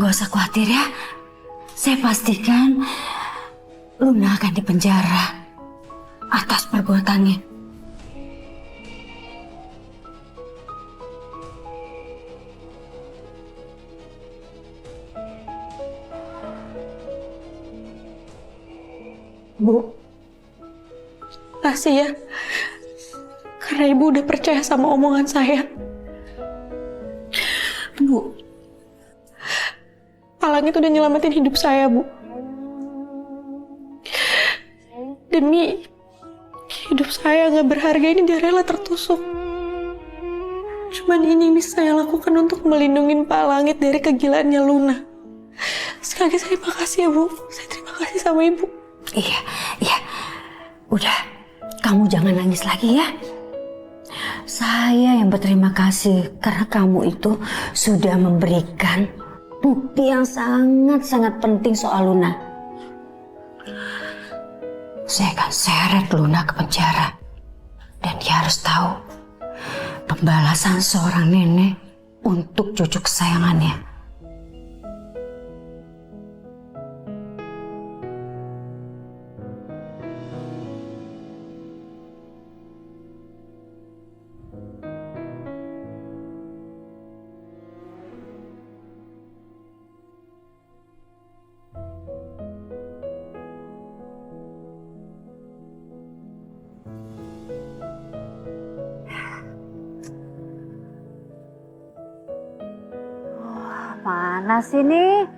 nggak usah khawatir ya. Saya pastikan Luna akan dipenjara atas perbuatannya. Bu, makasih ya. Karena Ibu udah percaya sama omongan saya. Bu, Pak Langit udah nyelamatin hidup saya, Bu. Demi hidup saya nggak berharga ini, dia rela tertusuk. Cuman ini bisa saya lakukan untuk melindungi Pak Langit dari kegilaannya Luna. Sekali lagi saya makasih ya, Bu. Saya terima kasih sama Ibu. Iya. Udah, kamu jangan nangis lagi ya. Saya yang berterima kasih karena kamu itu sudah memberikan bukti yang sangat-sangat penting soal Luna. Saya akan seret Luna ke penjara. Dan dia harus tahu pembalasan seorang nenek untuk cucu kesayangannya. Mana sih nih?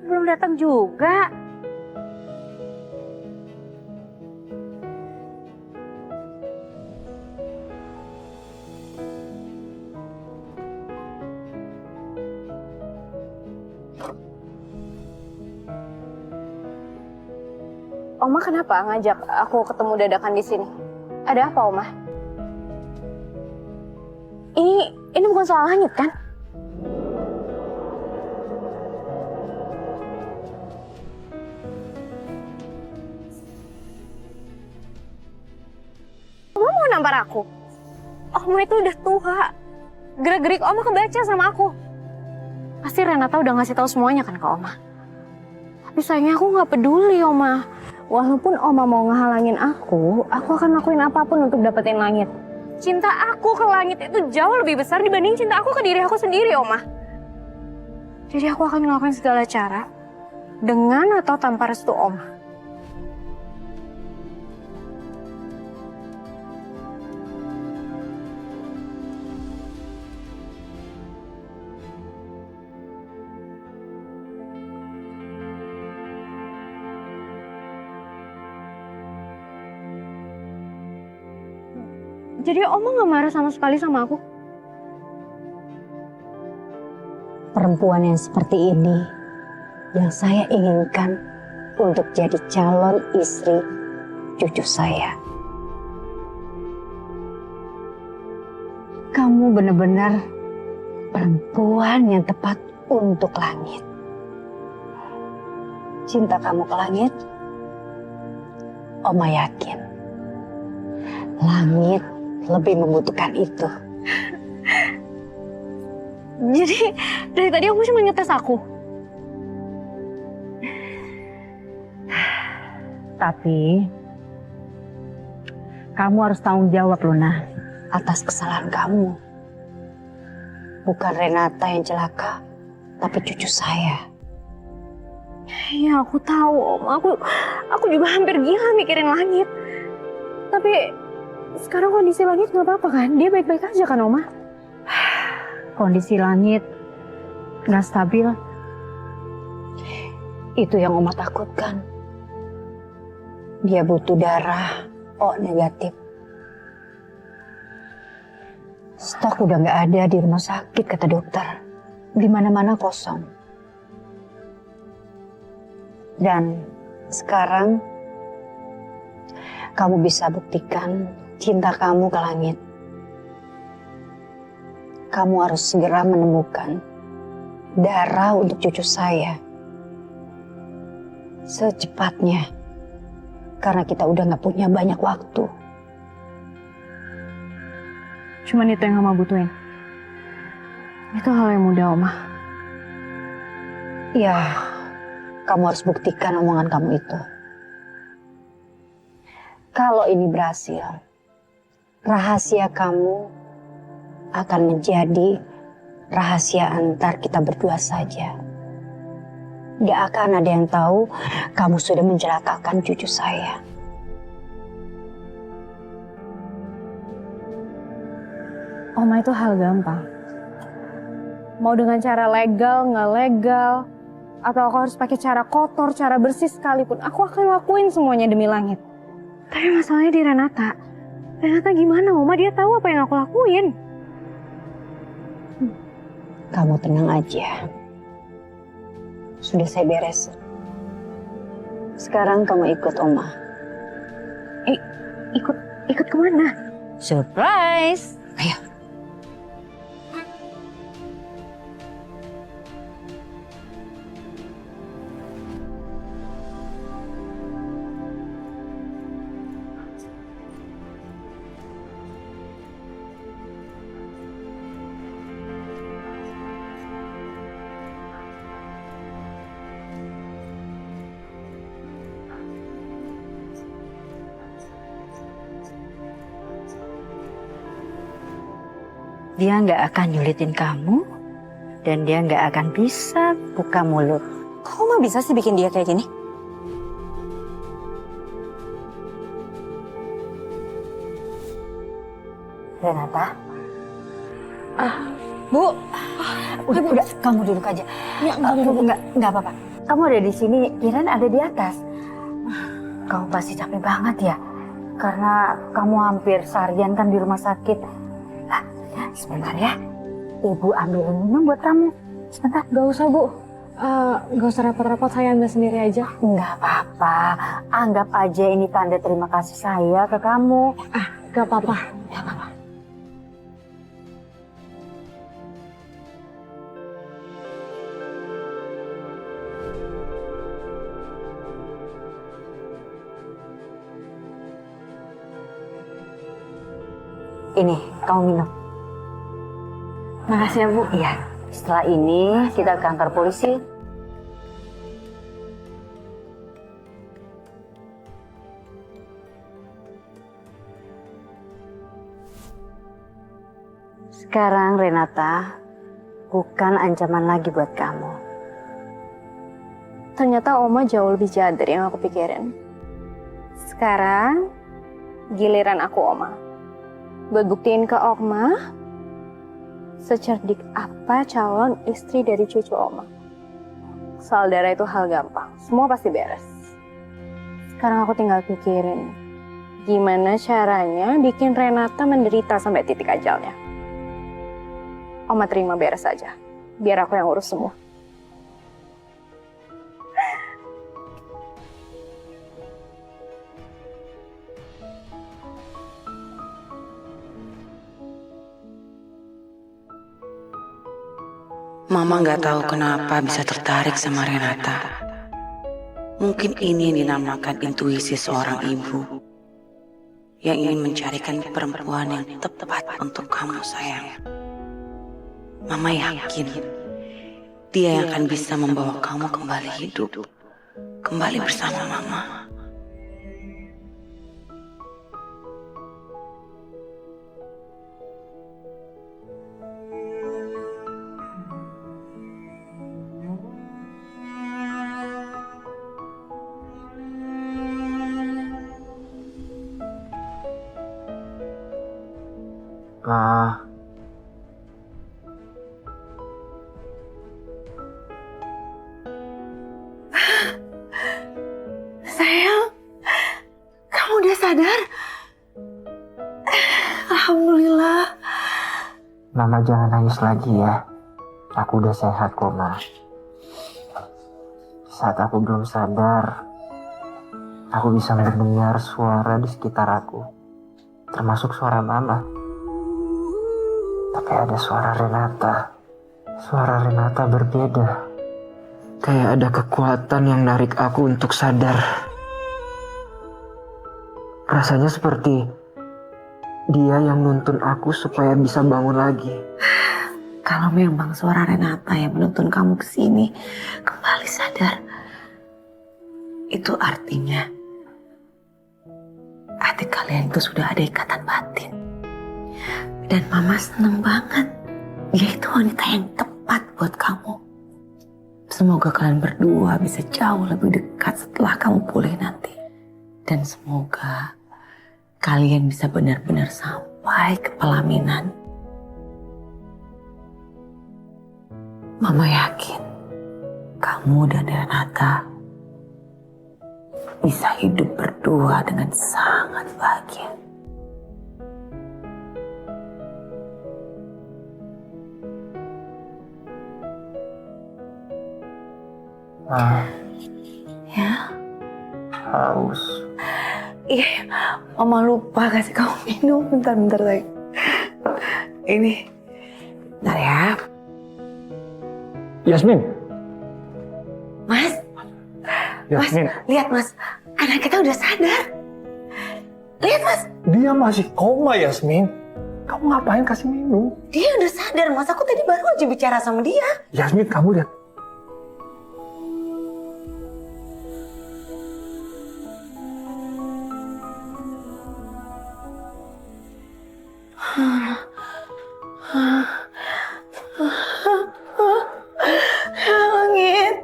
Belum datang juga. Oma kenapa ngajak aku ketemu dadakan di sini? Ada apa, Oma? Ini bukan soal Langit, kan? Oma mau nampar aku? Oma itu udah tua. Gerak-gerik Oma kebaca sama aku. Pasti Renata udah ngasih tahu semuanya kan ke Oma. Tapi sayangnya aku nggak peduli, Oma. Walaupun Oma mau ngehalangin aku akan lakuin apapun untuk dapetin Langit. Cinta aku ke Langit itu jauh lebih besar dibanding cinta aku ke diri aku sendiri, Oma. Jadi aku akan ngelakuin segala cara dengan atau tanpa restu Oma. Jadi Oma gak marah sama sekali sama aku? Perempuan yang seperti ini yang saya inginkan untuk jadi calon istri cucu saya. Kamu benar-benar perempuan yang tepat untuk Langit. Cinta kamu ke Langit, Oma yakin Langit lebih membutuhkan itu. Jadi dari tadi Oma cuma ngetes aku? Tapi kamu harus tanggung jawab, Luna, atas kesalahan kamu. Bukan Renata yang celaka, tapi cucu saya. Iya aku tahu, Om. Aku juga hampir gila mikirin Langit. Tapi sekarang kondisi Langit nggak apa-apa kan? Dia baik-baik aja kan, Oma? Kondisi Langit nggak stabil. Itu yang Oma takutkan. Dia butuh darah O negatif. Stok udah nggak ada di rumah sakit, kata dokter. Di mana-mana kosong. Dan sekarang kamu bisa buktikan cinta kamu ke Langit. Kamu harus segera menemukan darah untuk cucu saya. Secepatnya. Karena kita udah gak punya banyak waktu. Cuman itu yang Oma butuhin. Itu hal yang mudah, Oma. Ya, kamu harus buktikan omongan kamu itu. Kalau ini berhasil, rahasia kamu akan menjadi rahasia antar kita berdua saja. Gak akan ada yang tahu kamu sudah mencelakakan cucu saya. Oma itu hal gampang. Mau dengan cara legal, nggak legal, atau aku harus pakai cara kotor, cara bersih sekalipun, aku akan lakuin semuanya demi langit. Tapi masalahnya di Renata. Renata gimana, Oma? Dia tahu apa yang aku lakuin. Kamu tenang aja. Sudah saya beres. Sekarang kamu ikut Oma. Ikut kemana? Surprise! Ayo. Dia nggak akan nyulitin kamu, dan dia nggak akan bisa buka mulut. Kok Oma bisa sih bikin dia kayak gini? Renata, Bu, udah, kamu duduk aja. ya Nggak apa-apa. Kamu ada di sini, Kiran ada di atas. Kamu pasti capek banget ya, karena kamu hampir seharian kan di rumah sakit. Sebentar ya, Ibu ambilin minum buat kamu. Sebentar. Gak usah, Bu. Gak usah repot-repot, saya ambil sendiri aja. Nggak apa-apa, anggap aja ini tanda terima kasih saya ke kamu. Gak apa-apa. Nggak apa-apa. Ini, kamu minum. Makasih ya, Bu. Iya, setelah ini kita ke kantor polisi. Sekarang Renata, bukan ancaman lagi buat kamu. Ternyata Oma jauh lebih jahat dari yang aku pikirin. Sekarang, giliran aku, Oma. Buat buktiin ke Oma, secerdik apa calon istri dari cucu Oma. Soal darah itu hal gampang, semua pasti beres. Sekarang aku tinggal pikirin, gimana caranya bikin Renata menderita sampai titik ajalnya. Oma terima beres aja, biar aku yang urus semua. Mama nggak tahu kenapa bisa tertarik sama Renata. Mungkin ini yang dinamakan intuisi seorang ibu yang ingin mencarikan perempuan yang tepat untuk kamu, sayang. Mama yakin dia yang akan bisa membawa kamu kembali hidup, kembali bersama Mama. Sayang, kamu udah sadar? Alhamdulillah. Mama jangan nangis lagi ya. Aku udah sehat kok, Ma. Saat aku belum sadar, aku bisa mendengar suara di sekitar aku. Termasuk suara Mama. Tapi ada suara Renata. Suara Renata berbeda. Kayak ada kekuatan yang narik aku untuk sadar. Rasanya seperti dia yang nuntun aku supaya bisa bangun lagi. Kalau memang suara Renata yang menuntun kamu ke sini kembali sadar, itu artinya hati kalian itu sudah ada ikatan batin. Dan Mama seneng banget. Dia itu wanita yang tepat buat kamu. Semoga kalian berdua bisa jauh lebih dekat setelah kamu pulih nanti. Dan semoga kalian bisa benar-benar sampai ke pelaminan. Mama yakin kamu dan Renata bisa hidup berdua dengan sangat bahagia. Ya? Haus. Iya, Mama lupa kasih kamu minum. Bentar lagi. Ini. Bentar ya. Yasmin. Mas. Yasmin. Mas, lihat Mas. Anak kita udah sadar. Lihat Mas. Dia masih koma, Yasmin. Kamu ngapain kasih minum? Dia udah sadar Mas. Aku tadi baru aja bicara sama dia. Yasmin, kamu lihat. Langit.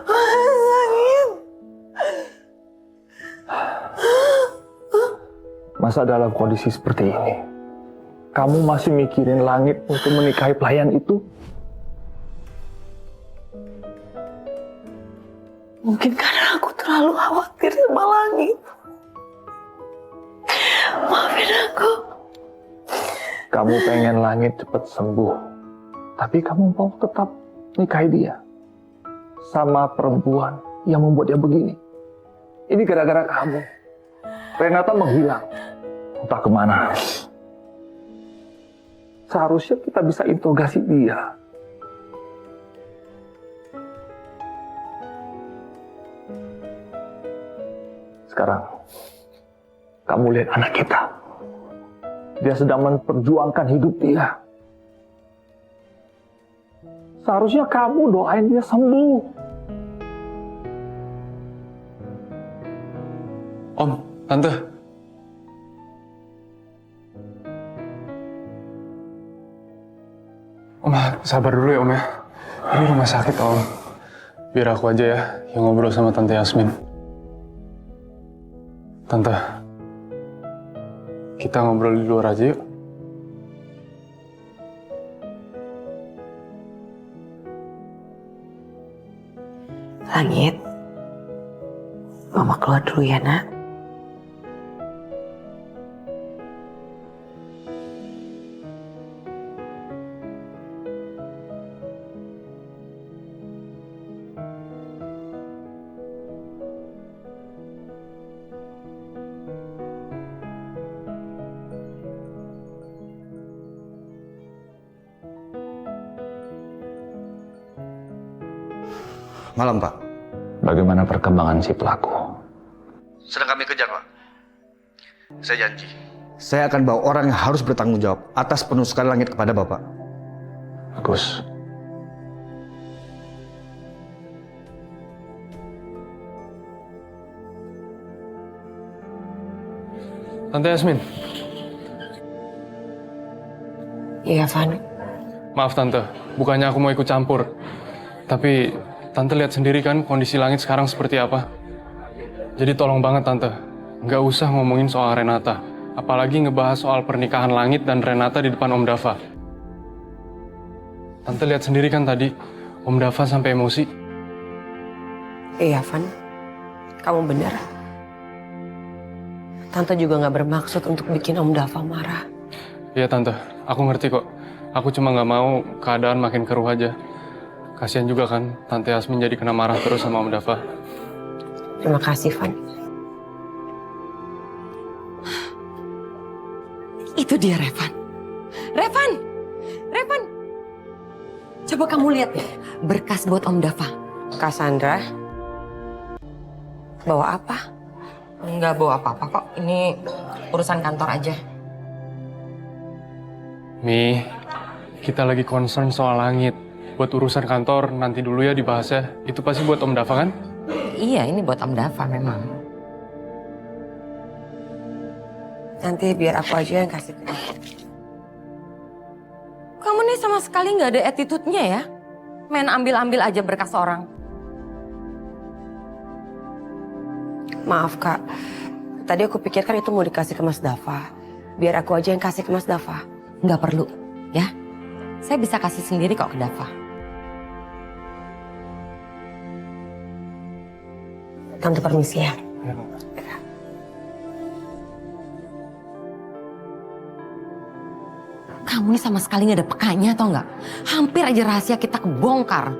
Langit. Masa dalam kondisi seperti ini, kamu masih mikirin Langit untuk menikahi pelayan itu? Mungkin karena aku terlalu khawatir sama Langit. Maafin aku. Kamu pengen Langit cepat sembuh, tapi kamu mau tetap nikahi dia sama perempuan yang membuat dia begini. Ini gara-gara kamu. Renata menghilang, entah kemana. Seharusnya kita bisa interogasi dia. Sekarang, kamu lihat anak kita. Dia sedang memperjuangkan hidup dia. Seharusnya kamu doain dia sembuh. Om, Tante. Om, sabar dulu ya Om ya. Ini rumah sakit Om. Biar aku aja ya yang ngobrol sama Tante Yasmin. Tante, kita ngobrol di luar aja yuk. Langit. Mama keluar dulu ya, Nak. Malam, Pak. Bagaimana perkembangan si pelaku? Sedang kami kejar, Pak. Saya janji. Saya akan bawa orang yang harus bertanggung jawab atas penusukan Langit kepada Bapak. Bagus. Tante Yasmin. Iya, Van. Maaf Tante, bukannya aku mau ikut campur. Tapi Tante lihat sendiri kan kondisi Langit sekarang seperti apa. Jadi tolong banget Tante, nggak usah ngomongin soal Renata. Apalagi ngebahas soal pernikahan Langit dan Renata di depan Om Dava. Tante lihat sendiri kan tadi, Om Dava sampai emosi. Iya, Van. Kamu benar. Tante juga nggak bermaksud untuk bikin Om Dava marah. Iya Tante, aku ngerti kok. Aku cuma nggak mau keadaan makin keruh aja. Kasian juga kan Tante Yasmin jadi kena marah terus sama Om Dava. Terima kasih, Van. Itu dia, Revan. Revan! Revan! Coba kamu lihat ya, berkas buat Om Dava. Cassandra, bawa apa? Enggak bawa apa-apa kok. Ini urusan kantor aja. Mi, kita lagi concern soal langit. Buat urusan kantor, nanti dulu ya dibahasnya. Itu pasti buat Om Dava kan? Iya, ini buat Om Dava memang. Nanti biar aku aja yang kasih ke dia. Kamu nih sama sekali nggak ada attitude-nya ya? Main ambil-ambil aja berkas orang. Maaf Kak, tadi aku pikirkan itu mau dikasih ke Mas Dava. Biar aku aja yang kasih ke Mas Dava. Nggak perlu, ya. Saya bisa kasih sendiri kok ke Dava. Tante permisi ya. Kamu ini sama sekali nggak ada pekanya atau nggak? Hampir aja rahasia kita kebongkar.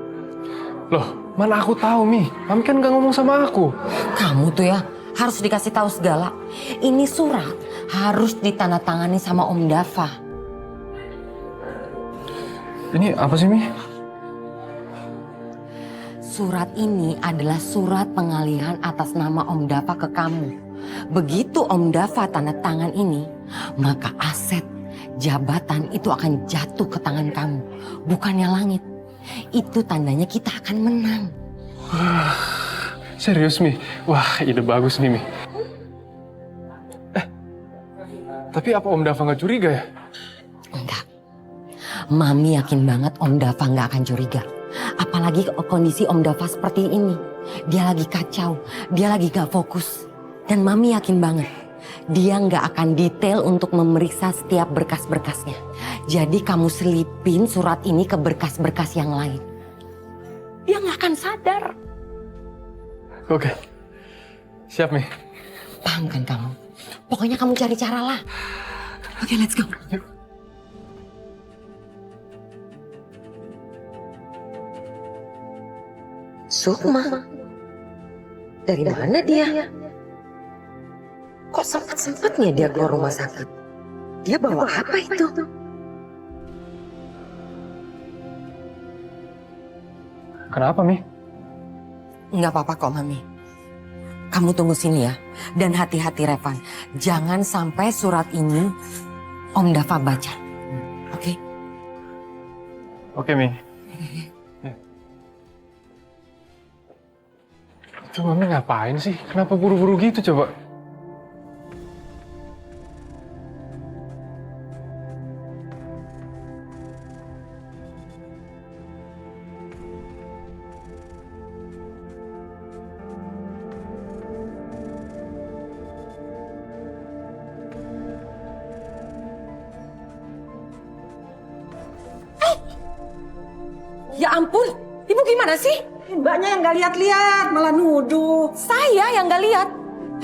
Loh, mana aku tahu, Mi? Mami kan nggak ngomong sama aku. Kamu tuh ya harus dikasih tahu segala. Ini surat harus ditandatangani sama Om Dava. Ini apa sih, Mi? Surat ini adalah surat pengalihan atas nama Om Dava ke kamu. Begitu Om Dava tanda tangan ini, maka aset jabatan itu akan jatuh ke tangan kamu, bukannya langit. Itu tandanya kita akan menang. Serius, Mi? Wah, ide bagus nih, Mi. Tapi apa Om Dava nggak curiga ya? Enggak. Mami yakin banget Om Dava nggak akan curiga. Apalagi kondisi Om Dava seperti ini. Dia lagi kacau, dia lagi gak fokus. Dan Mami yakin banget, dia nggak akan detail untuk memeriksa setiap berkas-berkasnya. Jadi kamu selipin surat ini ke berkas-berkas yang lain. Dia nggak akan sadar. Oke. Siap, Mi. Paham kan kamu? Pokoknya kamu cari cara lah. Oke, let's go. Yuk. Sukma. Dari mana dia? Kok sempat-sempatnya dia keluar rumah sakit? Dia bawa apa itu? Kenapa, Mi? Nggak apa-apa kok, Mami. Kamu tunggu sini ya. Dan hati-hati, Revan. Jangan sampai surat ini Om Dava baca. Oke? Oke, Mi. Ya. Itu Mami ngapain sih? Kenapa buru-buru gitu coba? Ya ampun, Ibu gimana sih? Mbaknya yang nggak lihat-lihat, malah nuduh. Saya yang nggak lihat.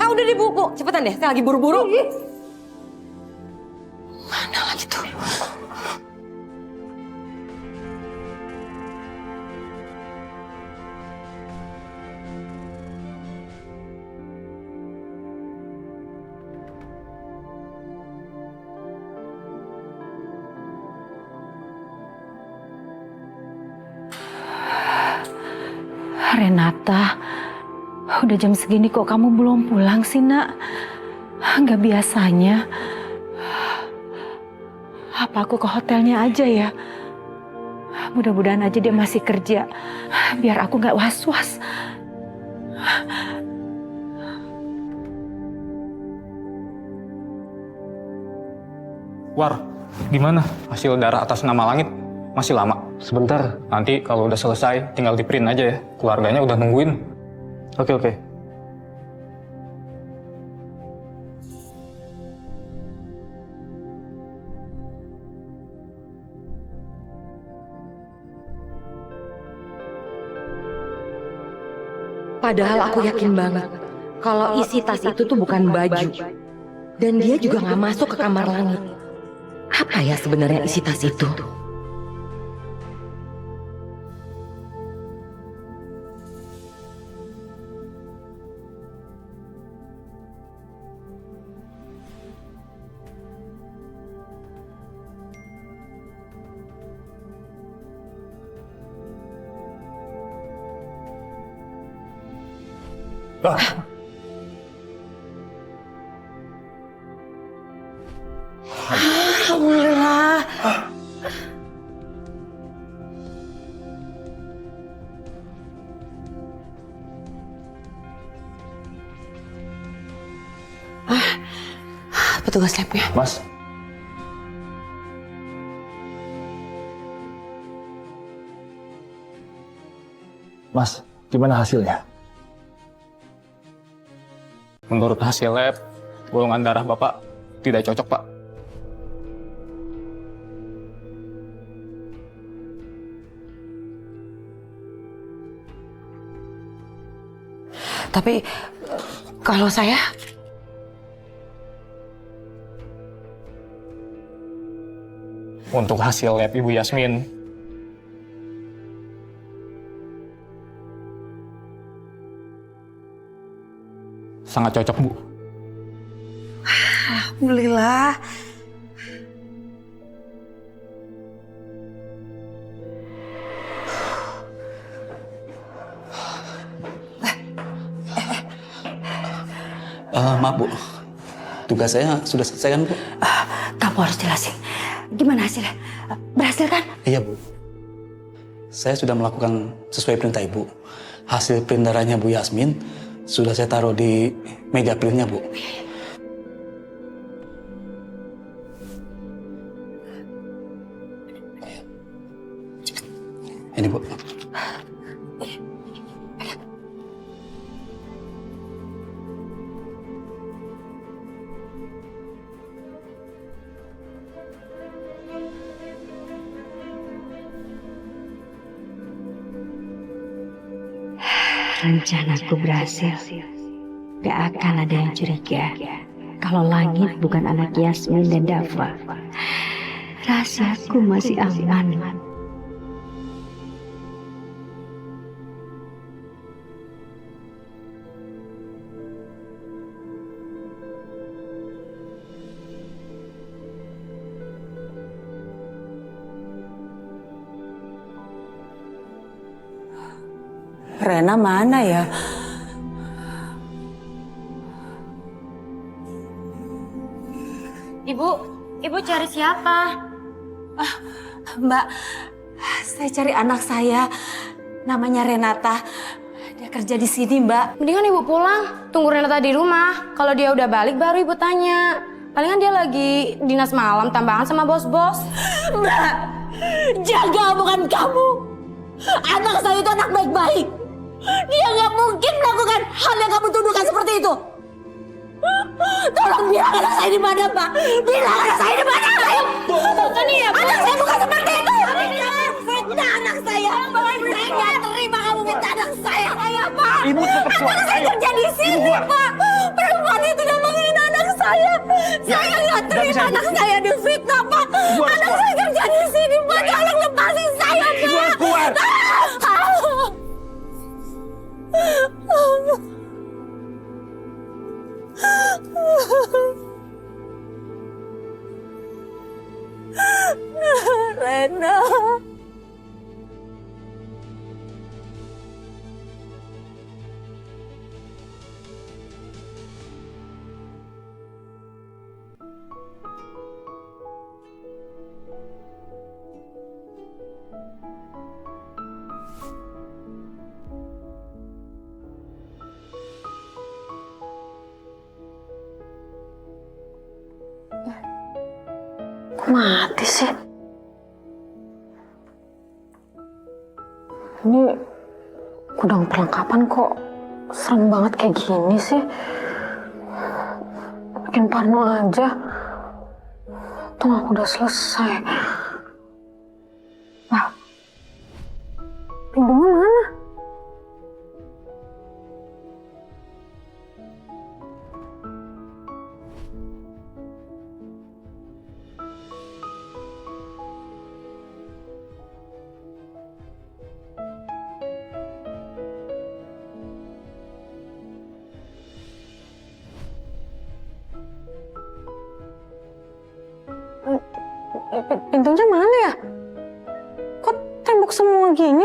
Udah di buku. Cepetan deh, saya lagi buru-buru. Mana lagi tuh? Renata, udah jam segini kok kamu belum pulang sih, Nak? Nggak biasanya. Apa aku ke hotelnya aja ya? Mudah-mudahan aja dia masih kerja, biar aku nggak was-was. War, gimana hasil darah atas nama langit? Masih lama? Sebentar. Nanti kalau udah selesai, tinggal di print aja ya. Keluarganya udah nungguin. Oke. Padahal aku yakin banget kalau isi tas itu tuh bukan baju. Dan dia juga nggak masuk ke kamar langit. Apa ya sebenarnya isi tas itu? Alhamdulillah. petugas labnya. Mas. Mas, gimana hasilnya? Menurut hasil lab, golongan darah Bapak tidak cocok, Pak. Tapi kalau saya... Untuk hasil lab Ibu Yasmin, sangat cocok, Bu. Alhamdulillah. Maaf Bu, tugas saya sudah selesai kan Bu? Kamu harus jelasin. Gimana hasilnya? Berhasil kan? Iya Bu. Saya sudah melakukan sesuai perintah Ibu. Hasil print darahnya Bu Yasmin sudah saya taruh di meja printnya Bu. Ini Bu. Rencanaku berhasil. Gak akan ada yang curiga kalau Langit bukan anak Yasmin dan Dava. Rahasiaku masih aman. Rena mana ya? Ibu cari siapa? Mbak, saya cari anak saya. Namanya Renata. Dia kerja di sini, Mbak. Mendingan Ibu pulang, tunggu Renata di rumah. Kalau dia udah balik baru Ibu tanya. Palingan dia lagi dinas malam tambahan sama bos-bos. Mbak, jaga omongan kamu. Anak saya itu anak baik-baik. Dia nggak mungkin melakukan hal yang kamu tuduhkan seperti itu. Tolong bilang anak saya di mana, Pak. Bilang anak saya di mana. Bukan ya, anak saya bukan seperti itu. Fitnah anak saya. Saya nggak terima kamu minta anak saya, Pak. Ibu tetap keluar. Anak saya kerja di sini, Pak. Perempuan itu udah menghina anak saya. Saya nggak terima anak saya difitnah, Pak. Anak saya kerja di sini, Pak. Tolong lepasin saya, Pak. Ibu harus keluar. Rena. Mati sih. Ini gudang perlengkapan kok serem banget kayak gini sih. Bikin parno aja. Untung aku udah selesai. Wah, pintunya mana? Pintunya mana ya? Kok tembok semua gini?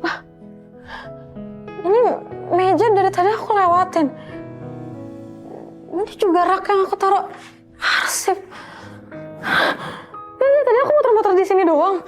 Wah, ini meja dari tadi aku lewatin. Ini juga rak yang aku taruh arsip. Tadi aku muter-muter di sini doang.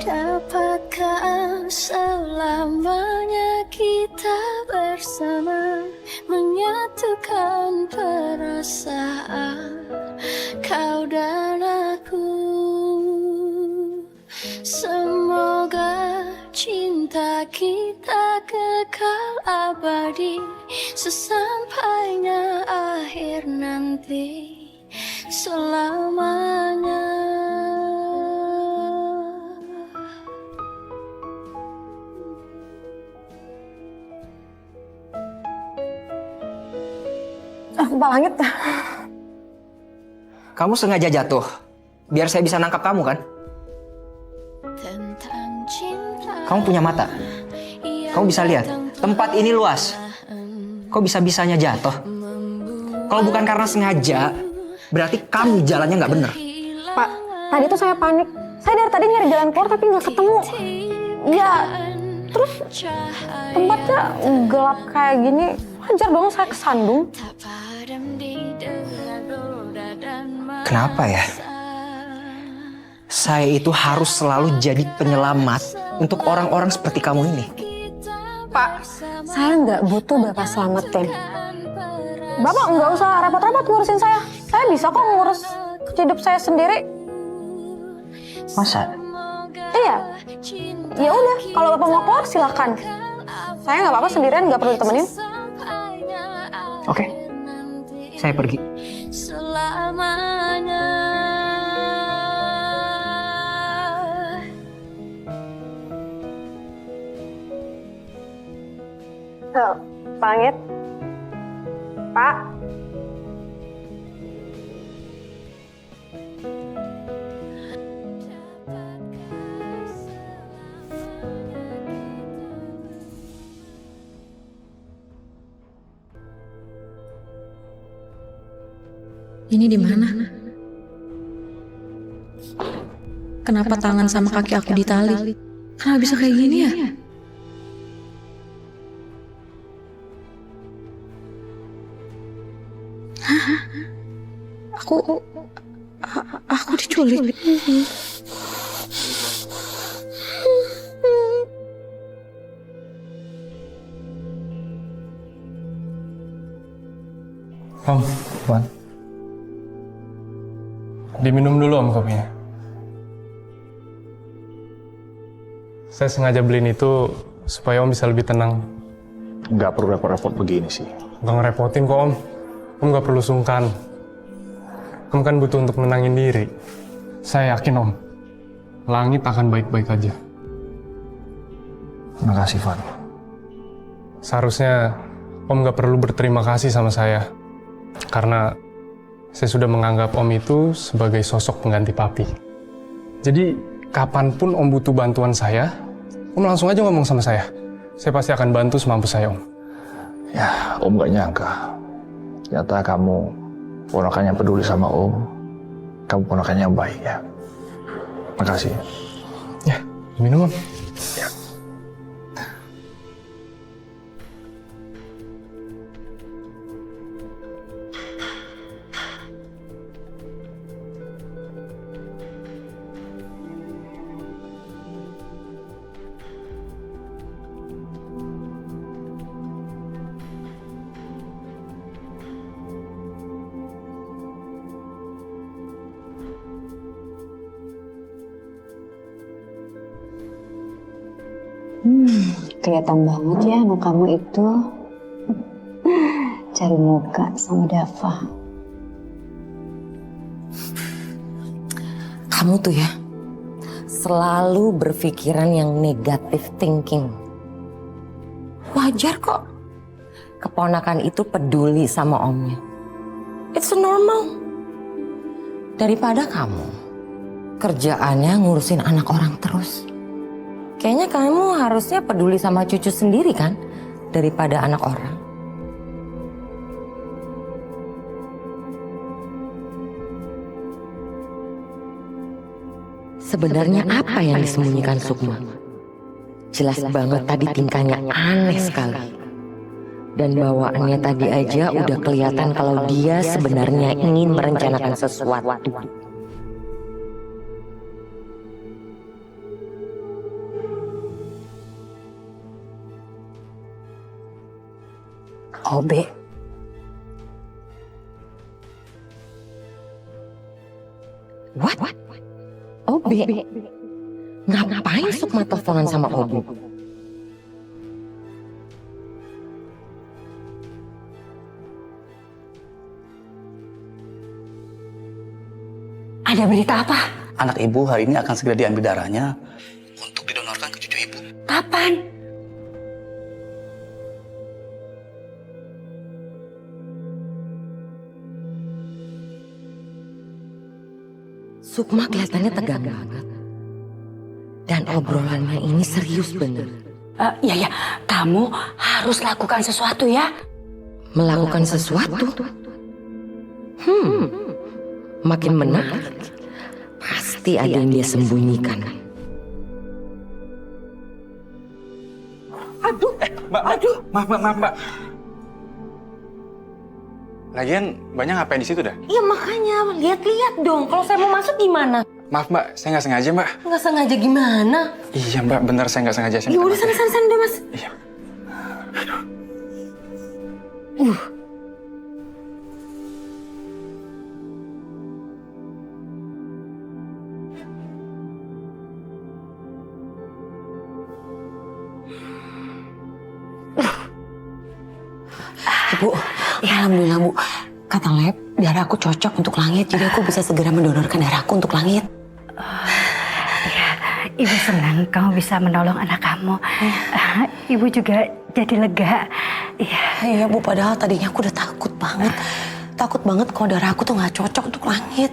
Dapatkah selamanya kita bersama menyatukan perasaan kau dan aku? Semoga cinta kita kekal abadi sesampainya akhir nanti selamanya. Pak Langit. Kamu sengaja jatuh, biar saya bisa nangkap kamu kan? Kamu punya mata. Kamu bisa lihat, tempat ini luas. Kok bisa-bisanya jatuh? Kalau bukan karena sengaja, berarti kamu jalannya nggak bener. Pak, tadi tuh saya panik. Saya dari tadi nyari jalan keluar tapi nggak ketemu. Ya, terus tempatnya gelap kayak gini. Wajar dong saya kesandung. Kenapa ya? Saya itu harus selalu jadi penyelamat untuk orang-orang seperti kamu ini. Pak, saya nggak butuh Bapak selamatin. Bapak nggak usah repot-repot ngurusin saya. Saya bisa kok ngurus hidup saya sendiri. Masa? Iya. Ya udah, kalau Bapak mau keluar silakan. Saya nggak apa-apa sendirian, nggak perlu ditemenin. Oke, saya pergi. Selamanya. Pak Langit. Pak. Ini di mana? Kenapa tangan sama kaki aku ditali? Kenapa bisa kayak gini ya? Hah? Aku diculik. Om, Wan. Diminum dulu Om kopinya. Saya sengaja beliin itu supaya Om bisa lebih tenang. Nggak perlu repot-repot begini sih. Nggak ngerepotin kok Om. Om nggak perlu sungkan. Om kan butuh untuk menenangin diri. Saya yakin Om, langit akan baik-baik aja. Terima kasih, Van. Seharusnya Om nggak perlu berterima kasih sama saya. Karena saya sudah menganggap Om itu sebagai sosok pengganti Papi. Jadi, kapanpun Om butuh bantuan saya, Om langsung aja ngomong sama saya. Saya pasti akan bantu semampu saya, Om. Ya, Om gak nyangka. Ternyata kamu ponakan yang peduli sama Om. Kamu ponakan yang baik, ya. Makasih. Ya, minum, Om. Ya. Kelihatan banget ya anak kamu itu cari muka sama Dava. Kamu tuh ya selalu berpikiran yang negatif thinking. Wajar kok keponakan itu peduli sama omnya. It's normal. Daripada kamu kerjaannya ngurusin anak orang terus. Kayaknya kamu harusnya peduli sama cucu sendiri kan, daripada anak orang. Sebenarnya apa yang disembunyikan Sukma? Jelas banget tadi tingkahnya aneh sekali. Dan bawaannya tadi aja udah kelihatan kalau dia sebenarnya ingin merencanakan sesuatu. Obe, What? Obe? Ngapain Sukma teleponan sama Obe? ada berita apa? Anak ibu hari ini akan segera diambil darahnya untuk didonorkan ke cucu ibu. Kapan? Sukma kelihatannya tegang banget. Dan obrolannya ini serius bener. Ya, kamu harus lakukan sesuatu ya. Melakukan sesuatu? Makin menarik. Pasti ada yang dia sembunyikan. Maaf, Mbak. Lagian, banyak ngapain di situ dah? Iya makanya, lihat-lihat dong. Kalau saya mau masuk gimana? Maaf, Mbak. Saya nggak sengaja, Mbak. Nggak sengaja gimana? Iya, Mbak. Bener, saya nggak sengaja. Ya udah sana deh, Mas. Iya. Bu, ya alhamdulillah Bu. Kata lab, darah aku cocok untuk langit. Jadi aku bisa segera mendonorkan darahku untuk langit. Ibu senang kamu bisa menolong anak kamu. Ibu juga jadi lega. Iya Bu, padahal tadinya aku udah takut banget. Takut banget kalau darah aku tuh gak cocok untuk langit.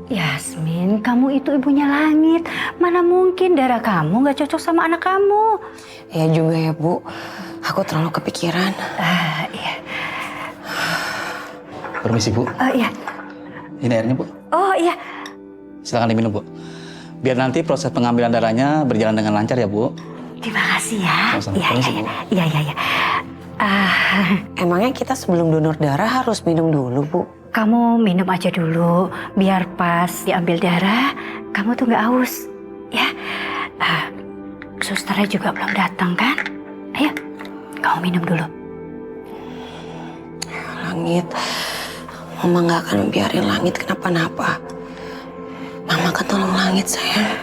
Yasmin, kamu itu ibunya Langit. Mana mungkin darah kamu gak cocok sama anak kamu. Iya juga ya Bu. Aku terlalu kepikiran. Iya. Permisi, Bu. Iya. Ini airnya, Bu. Oh iya. Silakan diminum, Bu. Biar nanti proses pengambilan darahnya berjalan dengan lancar ya, Bu. Terima kasih ya. Sama-sama. Iya, Permisi, iya, Bu. iya, iya. Emangnya kita sebelum donor darah harus minum dulu Bu? Kamu minum aja dulu, biar pas diambil darah, kamu tuh nggak haus, ya. Susternya juga belum datang kan? Ayo, kamu minum dulu. Langit, Mama nggak akan biarin Langit kenapa-napa. Mama kan tolong Langit sayang.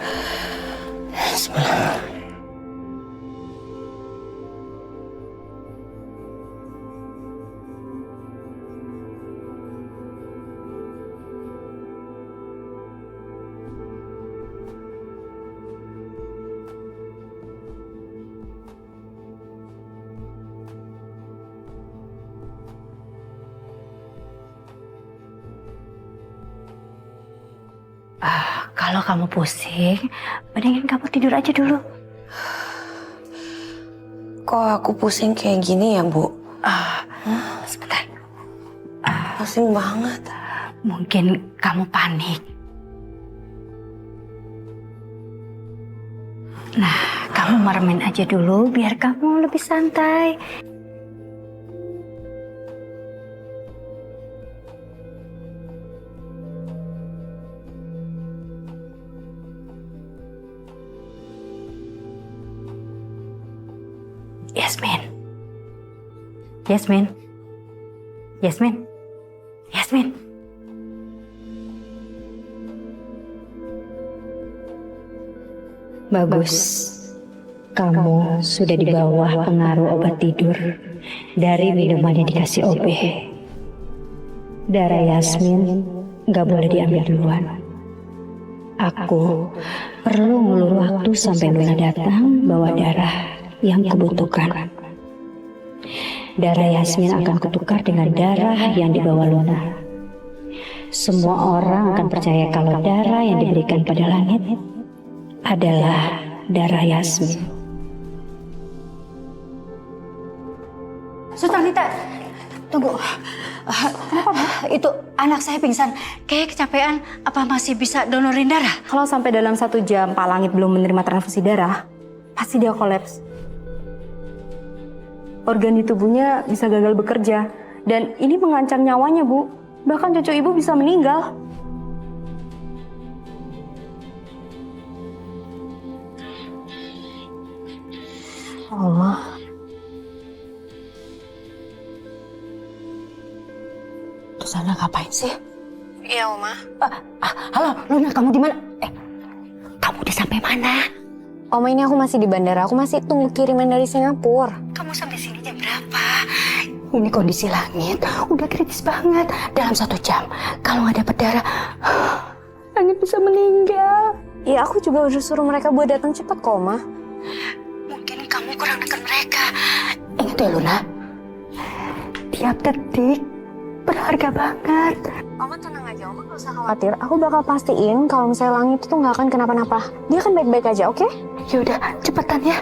Bismillah. Kalau kamu pusing, mendingan kamu tidur aja dulu. Kok aku pusing kayak gini ya Bu? Sebentar. Pusing banget. Mungkin kamu panik. Nah, kamu meremin aja dulu biar kamu lebih santai. Yasmin. Bagus. Kamu sudah di bawah pengaruh obat tidur dari minuman yang dikasih OB. Darah Yasmin gak boleh diambil duluan. Aku perlu ngulur waktu sampai Luna datang bawa darah yang kubutuhkan. Darah Yasmin akan kutukar dengan darah yang dibawa Luna. Semua orang akan percaya kalau darah yang diberikan pada Langit adalah darah Yasmin. Sustanita, tunggu. Kenapa, Bu? Itu anak saya pingsan. Kayak kecapean. Apa masih bisa donorin darah? Kalau sampai dalam 1 jam Pak Langit belum menerima transfusi darah, pasti dia kolaps. Organ di tubuhnya bisa gagal bekerja. Dan ini mengancam nyawanya, Bu. Bahkan cucu ibu bisa meninggal. Allah. Di sana ngapain sih? Iya, Oma. Halo, Luna, kamu di mana? Kamu udah sampai mana? Oma, ini aku masih di bandara. Aku masih tunggu kiriman dari Singapura. Kamu sampai sini jam berapa? Ini kondisi langit udah kritis banget. Dalam 1 jam, kalau nggak dapat darah, langit bisa meninggal. Ya, aku juga udah suruh mereka buat datang cepat kok, Oma. Mungkin kamu kurang dekat mereka. Ingat ya, Luna. Tiap detik berharga banget. Oma tenang aja, Oma gak usah khawatir. Aku bakal pastiin kalau misalnya langit itu nggak akan kenapa-napa. Dia akan baik-baik aja, oke? Yaudah, cepetan ya.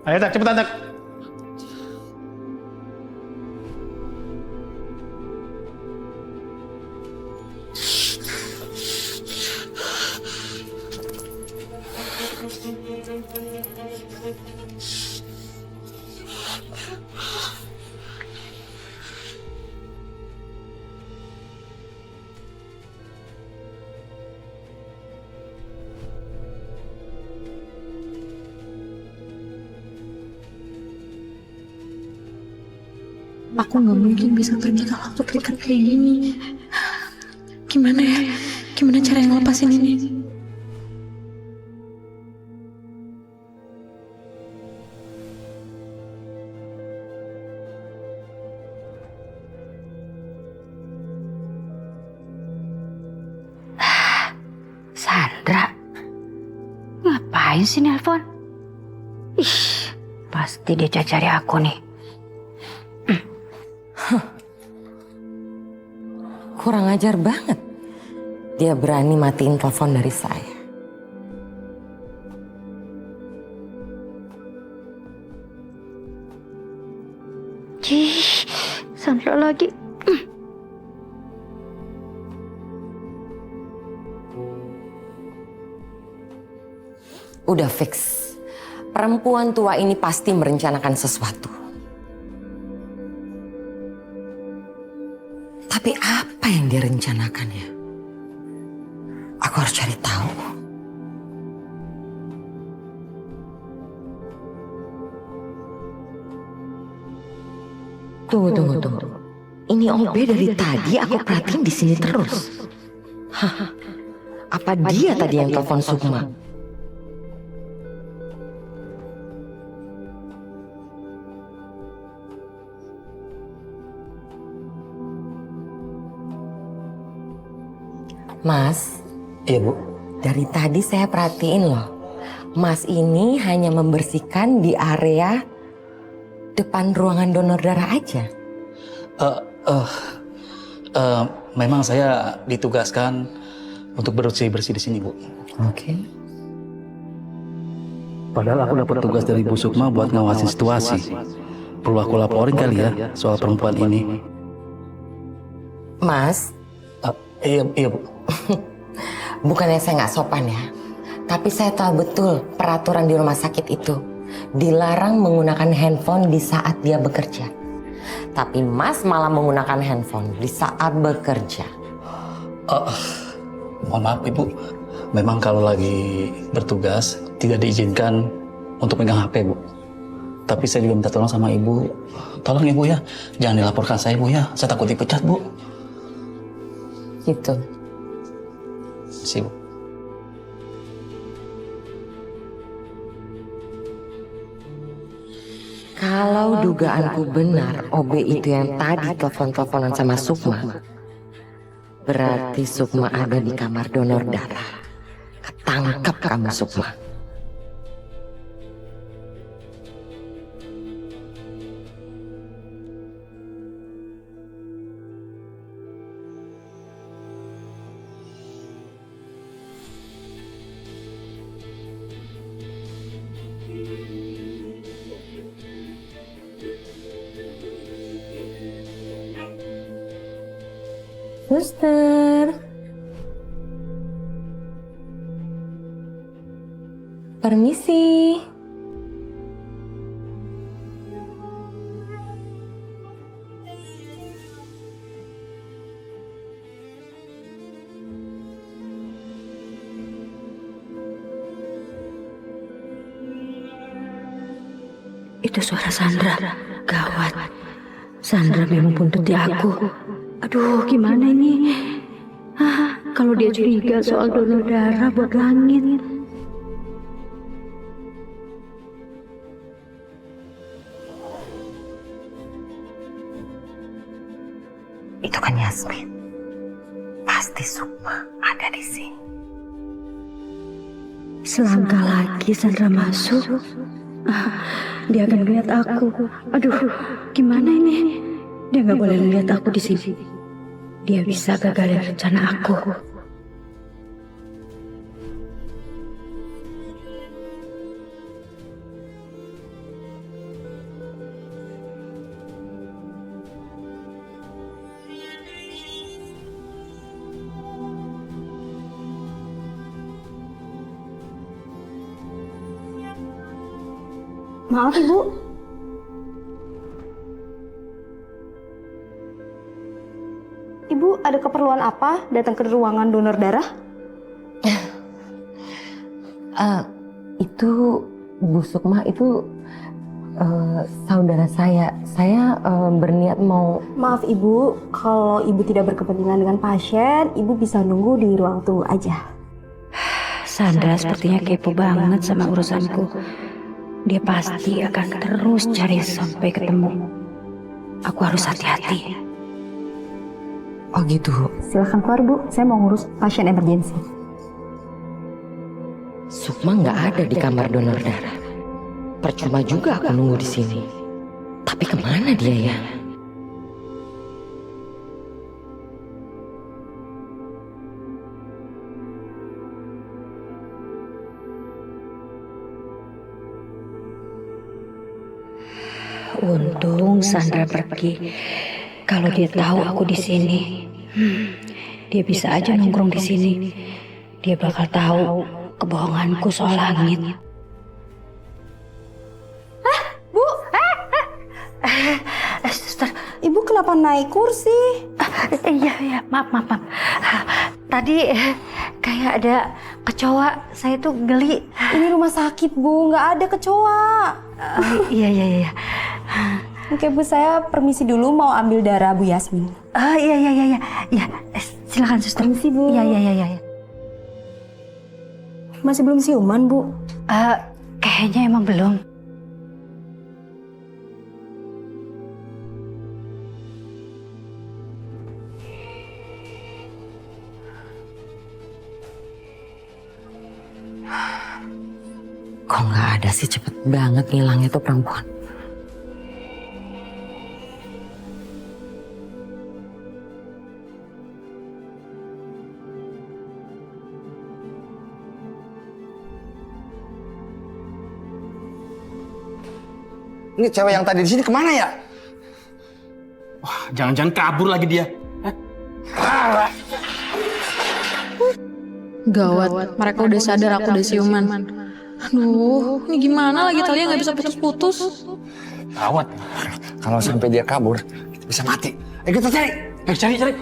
Ayo tak, cepetan tak. Aku nggak mungkin bisa pergi kalau aku terikat kayak gini. Gimana ya? Gimana cara ngelepasin ini? Sandra, ngapain sih nelpon? Ih, pasti dia cari aku nih. Kurang ajar banget. Dia berani matiin telepon dari saya. Cih, Sandra lagi. Udah fix. Perempuan tua ini pasti merencanakan sesuatu. Tapi apa yang dia rencanakan ya? Aku harus cari tahu. Tunggu. Ini Om B dari tadi aku perhatiin di sini terus. Hah? Apa dia tadi yang telepon Sukma? Mas. Iya, Bu. Dari tadi saya perhatiin loh. Mas ini hanya membersihkan di area depan ruangan donor darah aja. Memang saya ditugaskan untuk bersih-bersih di sini, Bu. Oke. Padahal aku dapat tugas dari Bu Sukma buat ngawasin situasi. Perlu aku laporin kali ya soal perempuan ini. Mas. Iya, Bu. Bukannya saya nggak sopan ya, tapi saya tahu betul peraturan di rumah sakit itu dilarang menggunakan handphone di saat dia bekerja. Tapi Mas malah menggunakan handphone di saat bekerja. Mohon maaf Ibu, memang kalau lagi bertugas tidak diizinkan untuk pegang HP, Bu. Tapi saya juga minta tolong sama Ibu. Tolong Ibu ya, jangan dilaporkan saya, Bu ya. Saya takut dipecat, Bu. Gitu. Sibuk. Kalau dugaanku benar, OB itu yang tadi telepon-teleponan sama Sukma, berarti Sukma ada di kamar donor darah. Ketangkap kamu Sukma. Suster. Permisi. Itu suara Sandra. Gawat. Sandra memang buntuti aku. Aduh, gimana ini? Kalau dia curiga soal donor darah buat Langit. Itu kan Yasmin. Pasti Sukma ada di sini. Selangkah lagi Sandra masuk. Dia akan melihat aku. Aduh, gimana ini? Dia nggak boleh melihat aku di sini. Dia bisa gagalin rencana aku. Maaf Ibu. Ibu ada keperluan apa datang ke ruangan donor darah? Itu Bu Sukma itu saudara saya. Saya berniat mau... Maaf Ibu, kalau Ibu tidak berkepentingan dengan pasien, Ibu bisa nunggu di ruang tunggu aja. Sandra sepertinya kepo banget sama urusanku. Dia pasti akan terus cari sampai ketemu. Aku harus hati-hati. Oh gitu. Silahkan keluar Bu, saya mau ngurus pasien emergensi. Sukma nggak ada di kamar donor darah. Percuma juga aku nunggu di sini. Tapi kemana dia ya? Untung Sandra pergi. Kalau dia tahu aku di sini, dia bisa aja nongkrong di sini. Dia bakal tahu kebohonganku soal Langit. Suster, Ibu kenapa naik kursi? Iya, maaf. Tadi kayak ada kecoa, saya tuh geli. Ini rumah sakit Bu, nggak ada kecoa. Iya. Oke Bu, saya permisi dulu mau ambil darah Bu Yasmin. Iya. Silakan suster. Permisi Bu. Iya. Masih belum siuman Bu? Kayaknya emang belum. Kok nggak ada sih, cepet banget ngilangnya tuh perempuan. Ini cewek yang tadi di sini kemana ya? Wah, jangan-jangan kabur lagi dia. Gawat, mereka udah sadar aku udah siuman. Aduh, ini gimana lagi Talia nggak bisa putus-putus? Gawat. Kalau sampai dia kabur, kita bisa mati. Kita cari. Cari.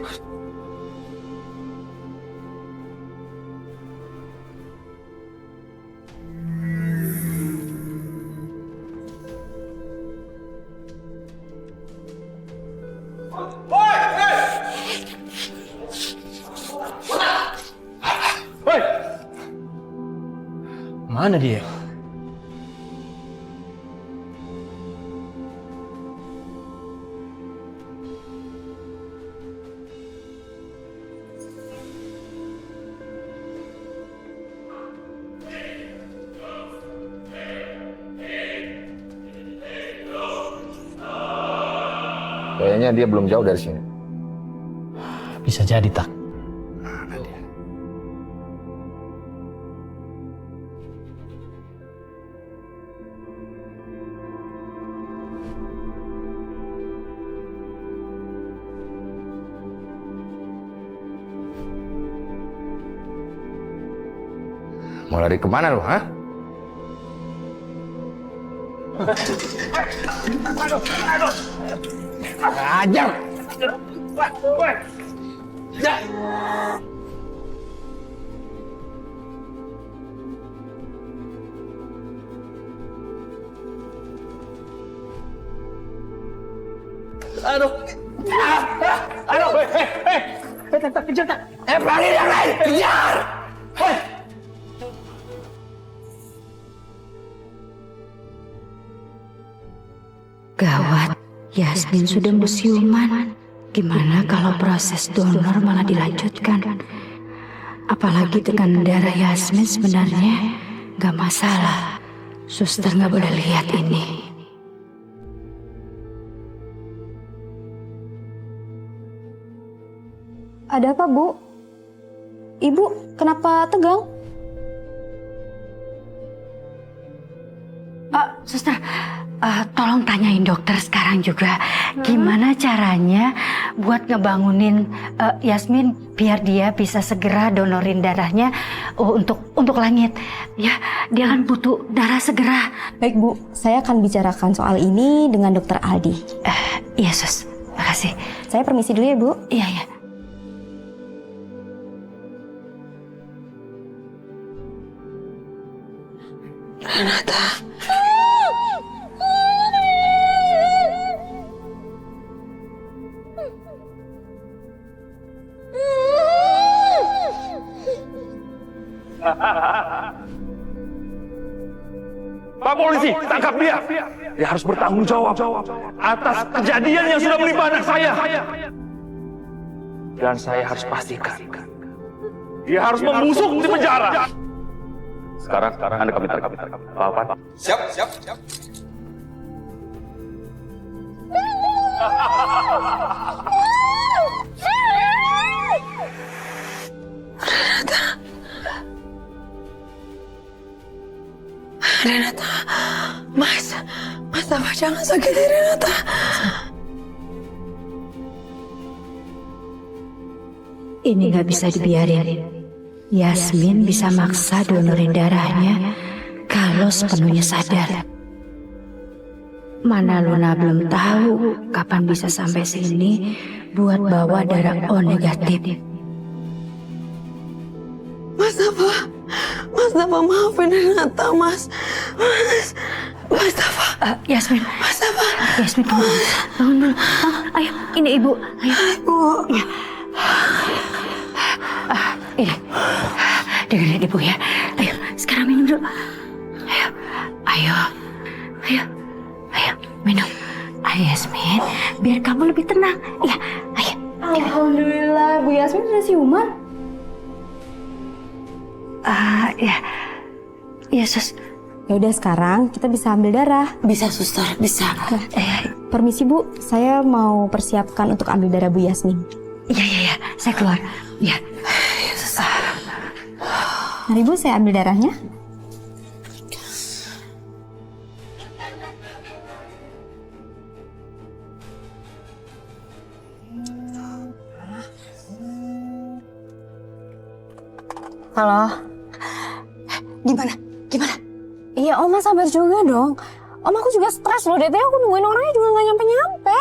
Mana dia? Kayaknya dia belum jauh dari sini. Bisa jadi, Tak. Mau lari kemana lu, ha? Ajar. Aduh. Aduh. Kejar. Panggil yang lain. Kejar. Gawat, Yasmin sudah musiuman. Gimana kalau proses donor malah dilanjutkan? Apalagi tekanan darah Yasmin sebenarnya gak masalah. Suster gak boleh lihat ini. Ada apa, Bu? Ibu, kenapa tegang? Suster, tolong tanyain dokter sekarang juga. Gimana caranya buat ngebangunin Yasmin biar dia bisa segera donorin darahnya untuk Langit. Ya, dia kan butuh darah segera. Baik, Bu. Saya akan bicarakan soal ini dengan Dokter Aldi. Iya, Sus. Makasih. Saya permisi dulu ya, Bu. Iya, iya. Renata. Pak polisi, tangkap dia. Dia harus bertanggung jawab atas kejadian yang sudah menimpa anak saya. Dan saya harus pastikan dia harus membusuk di penjara. Sekarang Anda kami tangkap. Pak. Siap. Renata, Mas apa jangan sakiti Renata. Ini gak bisa dibiarin. Yasmin bisa maksa donorin darahnya kalau sepenuhnya sadar. Mana Luna belum tahu kapan bisa sampai sini buat bawa darah O negatif. Mas apa maafin Renata, Mas apa? Yasmin. Mas apa? Yasmin, bangun dulu. Ayo, ini Ibu. Ayo. Ibu. Ya. Ini. Dengerin Ibu ya. Ayo, sekarang minum dulu. Ayo. Minum. Ayo Yasmin, biar kamu lebih tenang. Iya, ayo. Alhamdulillah, Bu Yasmin sudah siuman. Ya Sus. Ya udah, sekarang kita bisa ambil darah. Bisa Suster, bisa. Permisi Bu, saya mau persiapkan untuk ambil darah Bu Yasmin. Iya, saya keluar. Ya. Mari Bu, saya ambil darahnya. Halo. Gimana? Iya, Oma sabar juga dong. Om, aku juga stres loh, Dede. Aku nungguin orangnya juga nggak nyampe-nyampe.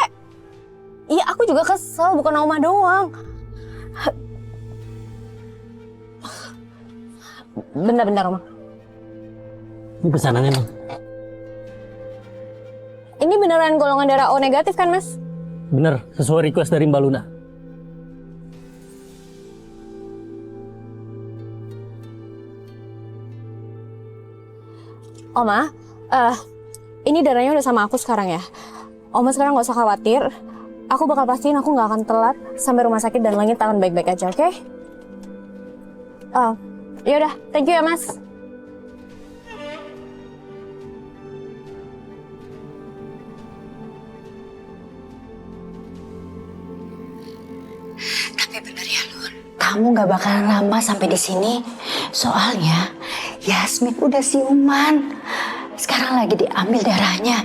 Iya, aku juga kesel, bukan Oma doang. Bentar, Oma. Ini pesanannya, Bang. Ini beneran golongan darah O negatif kan, Mas? Bener, sesuai request dari Mbak Luna. Oma, ini darahnya udah sama aku sekarang ya. Oma sekarang nggak usah khawatir. Aku bakal pastiin aku nggak akan telat sampai rumah sakit dan Langit akan baik-baik aja, oke? Ya udah, thank you ya Mas. Tapi bener ya Lun, kamu gak bakalan lama sampai di sini. Soalnya Yasmin udah siuman. Sekarang lagi diambil darahnya.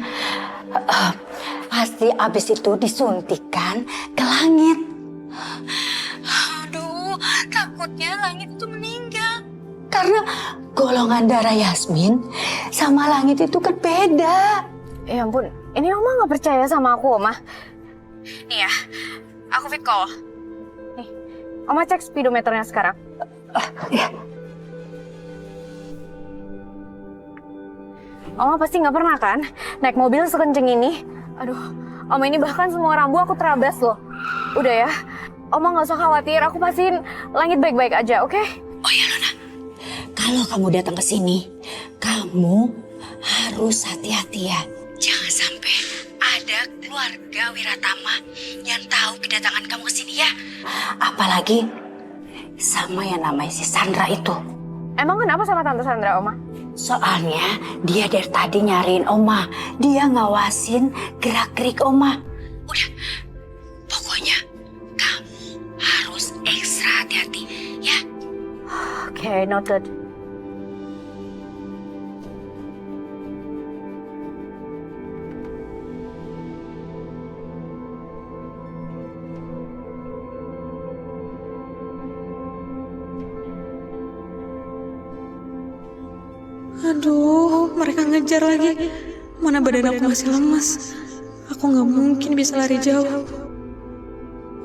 Pasti abis itu disuntikan ke Langit. Aduh, takutnya Langit itu meninggal. Karena golongan darah Yasmin sama Langit itu kan beda. Ya ampun, ini Oma nggak percaya sama aku, Oma. Nih ya, aku fit call. Nih, Oma cek speedometernya sekarang. Ya. Oma pasti nggak pernah kan naik mobil sekenceng ini. Aduh, Oma ini bahkan semua rambu aku terabas loh. Udah ya, Oma nggak usah khawatir. Aku pastiin langit baik-baik aja, oke? Oh ya Luna, kalau kamu datang ke sini, kamu harus hati-hati ya. Jangan sampai ada keluarga Wiratama yang tahu kedatangan kamu ke sini ya. Apalagi sama yang namanya si Sandra itu. Emang kenapa sama Tante Sandra, Oma? Soalnya dia dari tadi nyariin Oma. Dia ngawasin gerak-gerik Oma. Udah, pokoknya kamu harus ekstra hati-hati ya. Oke, noted. Aduh, mereka ngejar lagi. Mana badan aku masih lemas. Aku nggak mungkin bisa lari jauh.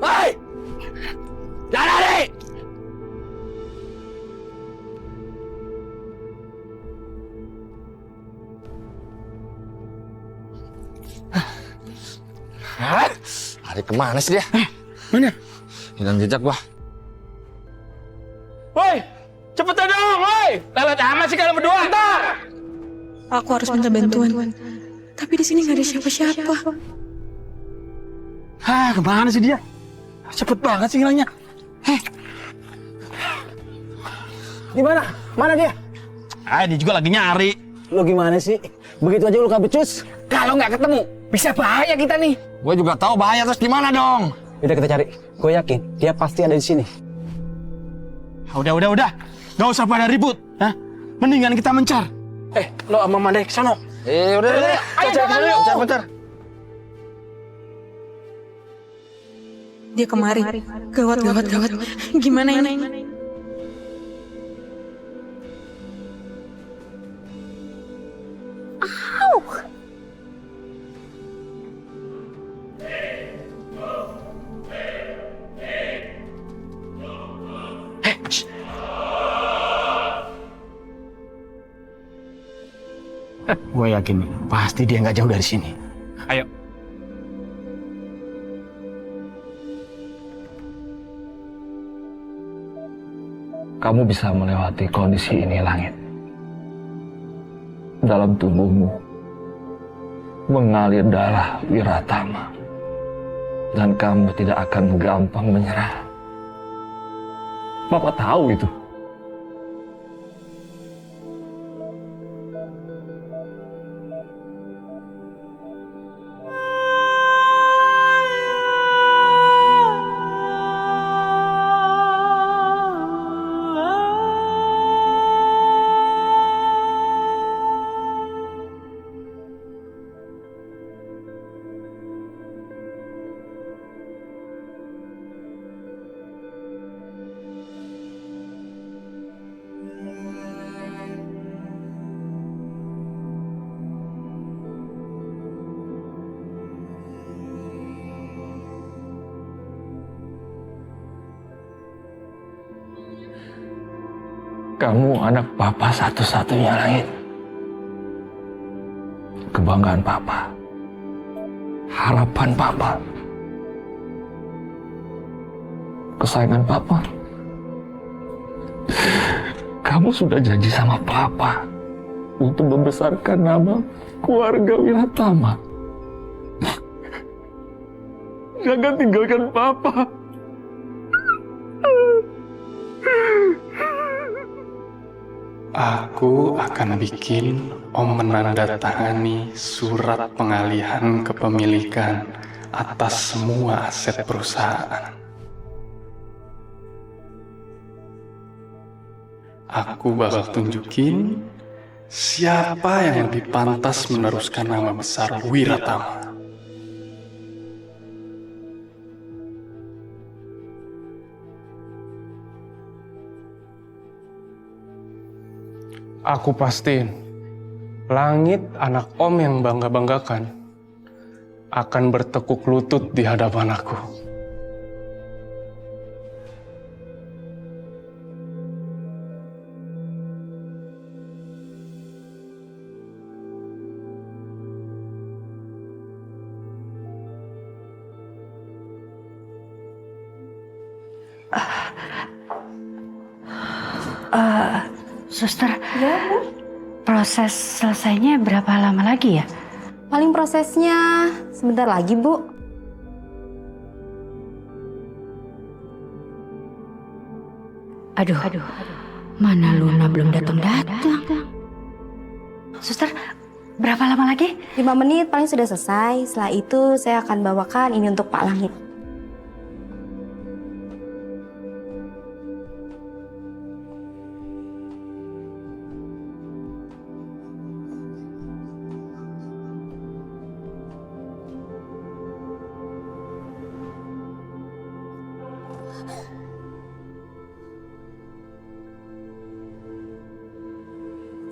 Hei! Jangan lari! Lari kemana sih dia? Mana? Hilang jejak gua. Woi, cepetan dong, woi. Lelet amat sih kalian berdua. Bentar. Aku harus minta bantuan. Tapi di sini nggak ada siapa-siapa. Hah, kemana sih dia? Cepet banget sih hilangnya. Di mana? Mana dia? Ah, dia juga lagi nyari. Lo gimana sih? Begitu aja luka becus? Kalau nggak ketemu, bisa bahaya kita nih. Gue juga tahu bahaya, terus gimana dong? Udah kita cari. Gue yakin dia pasti ada di sini. Udah. Gak usah pada ribut. Hah? Mendingan kita mencar. Lo sama Mandai kesana. Udah. Ayo, Cari bentar. Dia kemari. Gawat. Gimana ini? Gue yakin pasti dia nggak jauh dari sini. Ayo. Kamu bisa melewati kondisi ini, Langit. Dalam tubuhmu mengalir darah Wiratama. Dan kamu tidak akan gampang menyerah. Bapak tahu itu. Kamu anak Papa satu-satunya, Langit. Kebanggaan Papa. Harapan Papa. Kesayangan Papa. Kamu sudah janji sama Papa untuk membesarkan nama keluarga Wiratama. Jangan tinggalkan Papa. Aku akan bikin Om menandatangani surat pengalihan kepemilikan atas semua aset perusahaan. Aku bakal tunjukin siapa yang lebih pantas meneruskan nama besar Wiratama. Aku pastiin Langit, anak Om yang bangga-banggakan, akan bertekuk lutut di hadapan aku. Suster, proses selesainya berapa lama lagi ya? Paling prosesnya sebentar lagi, Bu. Aduh, mana Luna belum datang-datang. Suster, berapa lama lagi? 5 menit paling sudah selesai. Setelah itu saya akan bawakan ini untuk Pak Langit.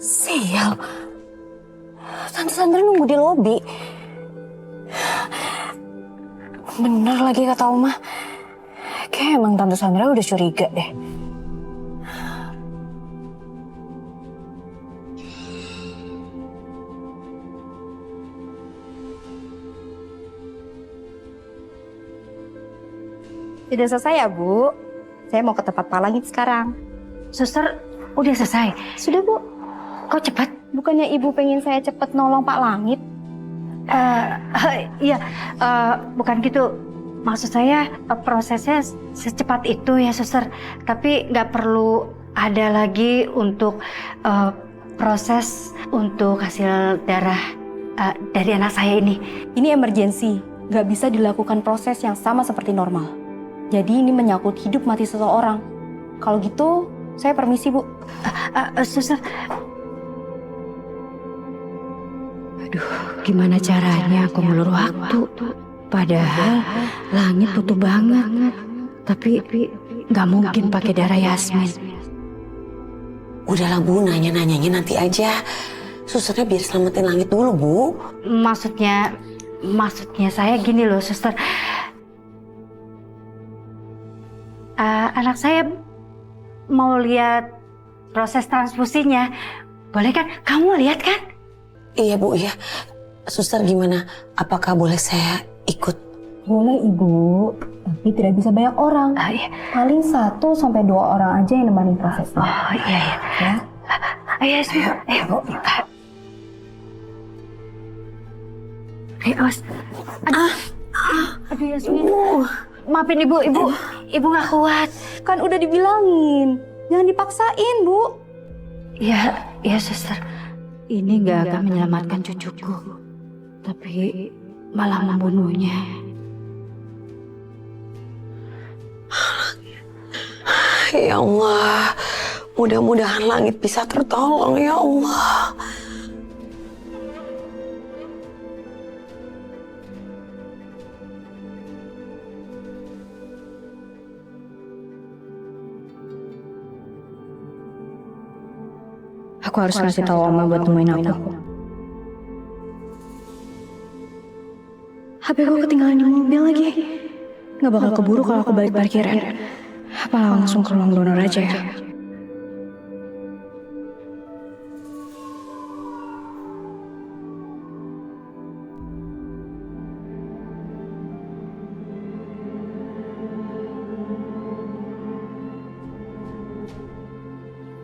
Sial, Tante Sandra nunggu di lobi. Bener lagi kata Oma. Kayak emang Tante Sandra udah curiga deh. Sudah selesai ya, Bu? Saya mau ke tempat Pak Langit sekarang. Suster, udah selesai? Sudah, Bu. Kok cepat? Bukannya Ibu pengen saya cepet nolong Pak Langit? Iya, bukan gitu. Maksud saya prosesnya secepat itu ya, Suster. Tapi nggak perlu ada lagi untuk proses untuk hasil darah dari anak saya ini. Ini emergensi, nggak bisa dilakukan proses yang sama seperti normal. Jadi ini menyangkut hidup mati seseorang. Kalau gitu, saya permisi, Bu. Suster. Aduh, gimana caranya aku ngulur waktu? Padahal Langit butuh banget. Tapi nggak mungkin pakai darah Yasmin. Udahlah Bu, nanya-nanyanya nanti aja. Susternya biar selamatin Langit dulu, Bu. Maksudnya saya gini loh, Suster. Anak saya mau lihat proses transfusinya. Boleh kan? Kamu lihat kan? Iya Bu, iya. Suster gimana? Apakah boleh saya ikut? Boleh, Ibu. Tapi tidak bisa banyak orang. Paling 1 sampai 2 orang aja yang nemenin prosesnya. Oh iya. Ya. Ayo, Yasmin. Ayo, Bu. Ayo, awas. Aduh, Yasmin. Maafin Ibu nggak kuat. Kan udah dibilangin. Jangan dipaksain, Bu. Ya, Suster. Ini nggak akan menyelamatkan cucuku. Tapi malah membunuhnya. Ya Allah, mudah-mudahan Langit bisa tertolong ya Allah. Aku harus ngasih tahu Oma buat nemuin aku. HP aku ketinggalan di mobil lagi. Nggak bakal keburu kalau aku balik parkiran. Apa langsung ke ruang donor aja ya?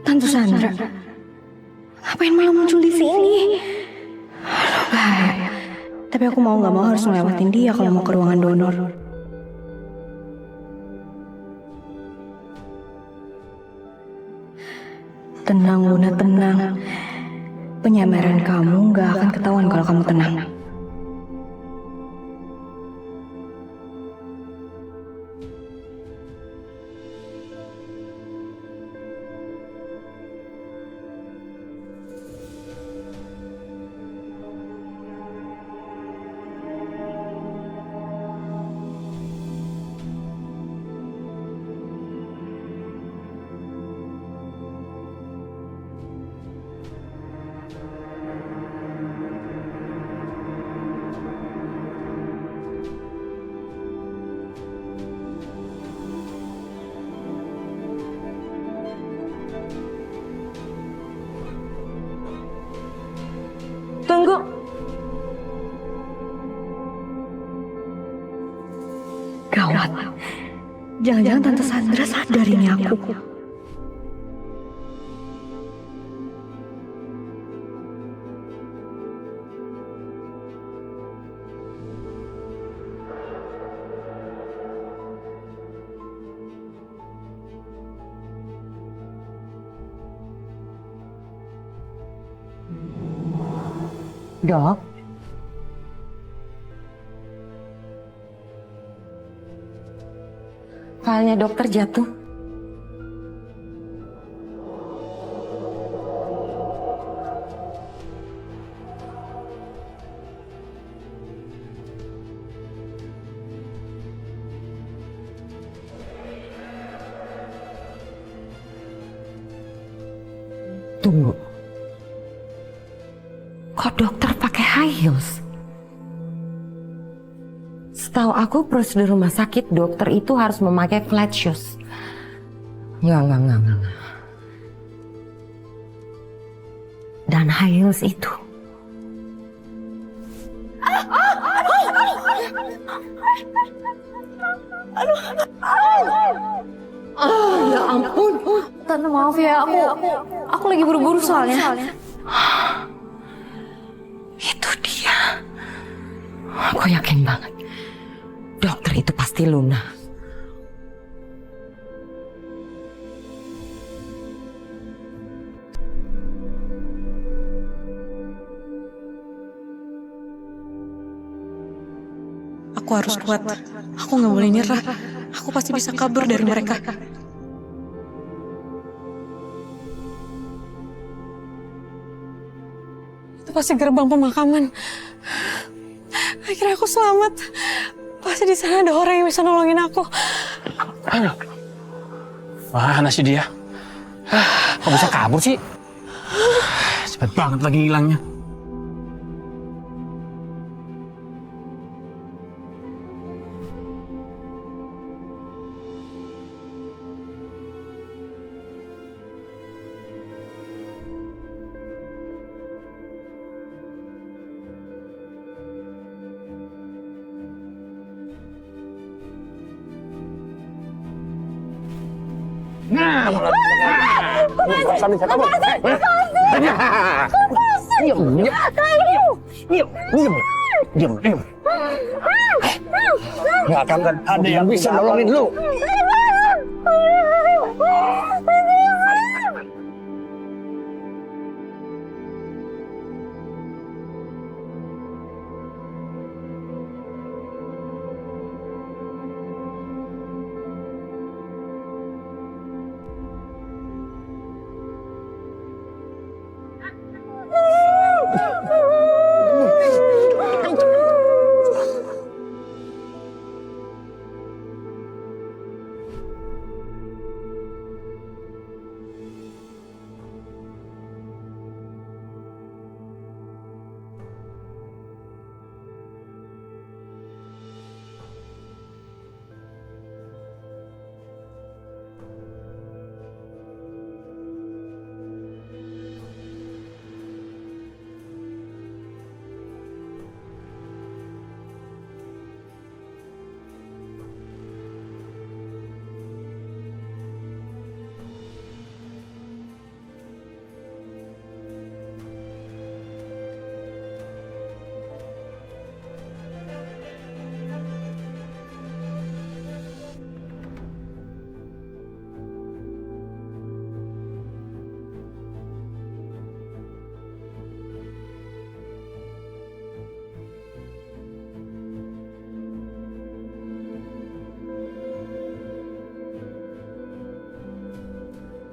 Tante Sandra, ngapain malah muncul di sini? Aduh, bahaya. Tapi aku mau nggak mau harus ngelewatin dia kalau mau ke ruangan donor. Tenang, Luna, tenang. Penyamaran kamu nggak akan ketahuan kalau kamu tenang. Jangan-jangan Tante Sandra sadar ini aku. Dok, filenya dokter jatuh. Tunggu. Kok dokter pakai high heels? Setahu aku prosedur rumah sakit dokter itu harus memakai flat shoes. Enggak. Dan high heels itu. Ya ampun. Tante maaf ya, aku lagi buru-buru soalnya. Itu dia. Aku yakin banget. Dokter itu pasti Luna. Aku harus kuat. Aku nggak boleh nyerah. Aku pasti bisa kabur dari mereka. Itu pasti gerbang pemakaman. Akhirnya aku selamat. Pasti di sana ada orang yang bisa nolongin aku. Mana sih dia? Kok bisa kabur sih? Cepet banget lagi hilangnya. Diam. Nggak akan ada yang bisa nolongin lu.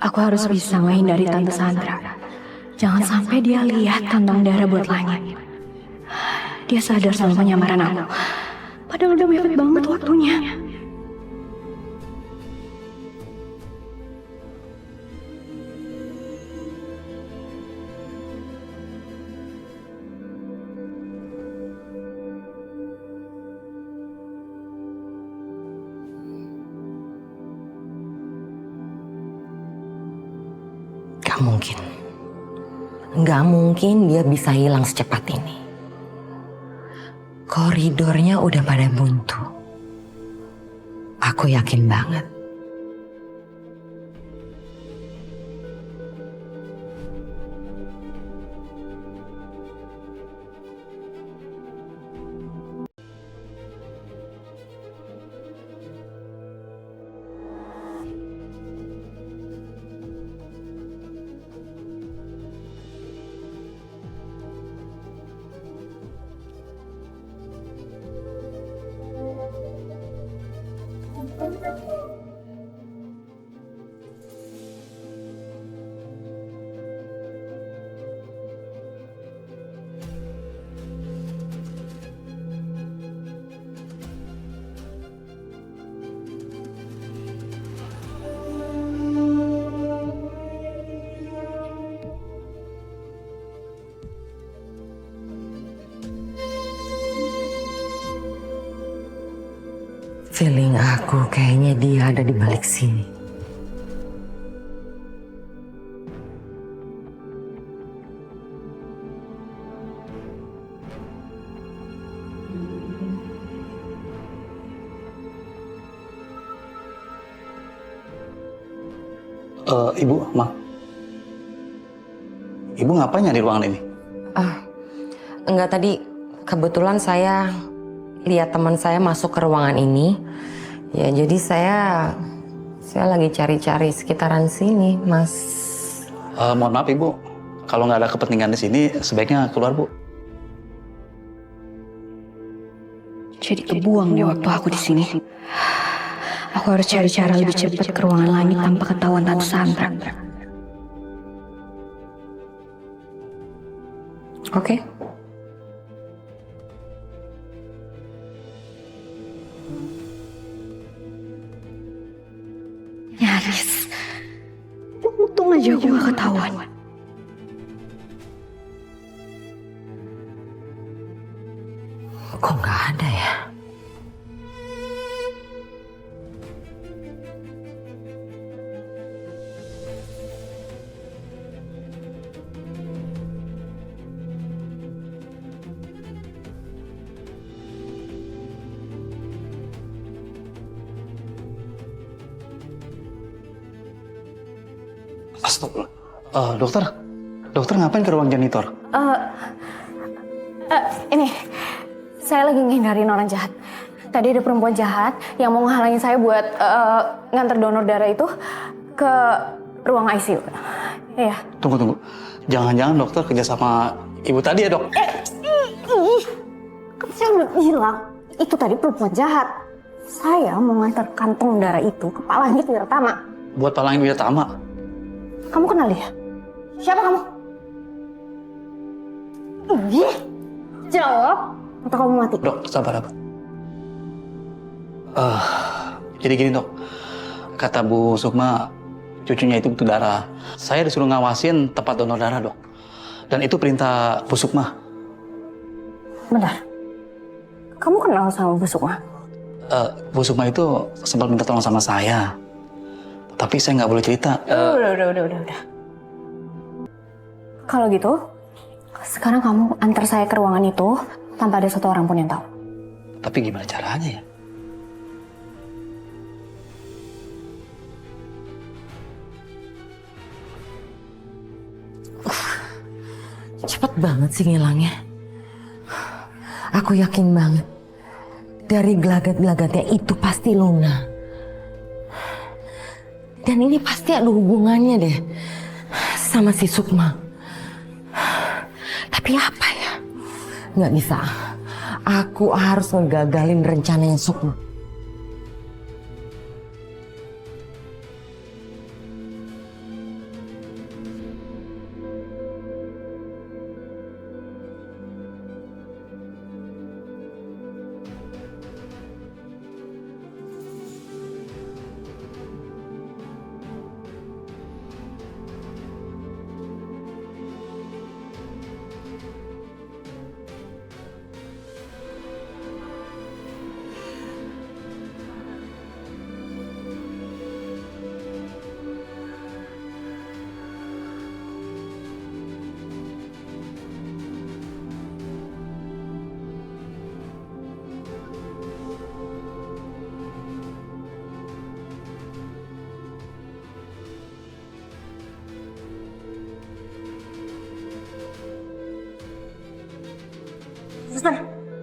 Aku harus bisa menghindari Tante Sandra. Jangan sampai dia lihat kantong darah buat langit. Dia sadar sama penyamaran aku. Padahal udah mepet banget waktunya. Nggak mungkin dia bisa hilang secepat ini. Koridornya udah pada buntu. Aku yakin banget. Feeling aku kayaknya dia ada di balik sini. Ibu, Ma. Ibu ngapain ya di ruangan ini? Enggak, tadi kebetulan saya lihat teman saya masuk ke ruangan ini. Ya, jadi saya lagi cari-cari sekitaran sini, Mas. Mohon maaf, Ibu. Kalau nggak ada kepentingan di sini, sebaiknya keluar, Bu. Jadi kebuang deh waktu aku di sini. Aku harus cari cara lebih cepat ke ruangan langit tanpa ketahuan Tante Sandra. Oke. Nyaris. Untung aja aku gak ketahuan. Kok nggak ada ya? Astagfirullah. Dokter ngapain ke ruang janitor? Ini, saya lagi ngindarin orang jahat. Tadi ada perempuan jahat yang mau ngehalangin saya buat nganter donor darah itu ke ruang ICU. Iya. Tunggu. Jangan-jangan dokter kerja sama ibu tadi ya, Dok? Kan saya udah bilang, itu tadi perempuan jahat. Saya mau nganter kantong darah itu ke Pak Langit Wiratama. Buat Pak Langit Wiratama? Kamu kenal dia? Siapa kamu? Ih, jawab atau kamu mati? Dok, sabar. Jadi gini, Dok. Kata Bu Sukma, cucunya itu butuh darah. Saya disuruh ngawasin tempat donor darah, Dok. Dan itu perintah Bu Sukma. Benar. Kamu kenal sama Bu Sukma? Bu Sukma itu sempat minta tolong sama saya. Tapi saya nggak boleh cerita. Udah. Kalau gitu, sekarang kamu antar saya ke ruangan itu tanpa ada satu orang pun yang tahu. Tapi gimana caranya ya? Cepet banget sih ngilangnya. Aku yakin banget. Dari gelagat-gelagatnya itu pasti Luna. Dan ini pasti ada hubungannya deh sama si Sukma. Tapi apa ya? Nggak bisa. Aku harus ngegagalin rencananya Sukma.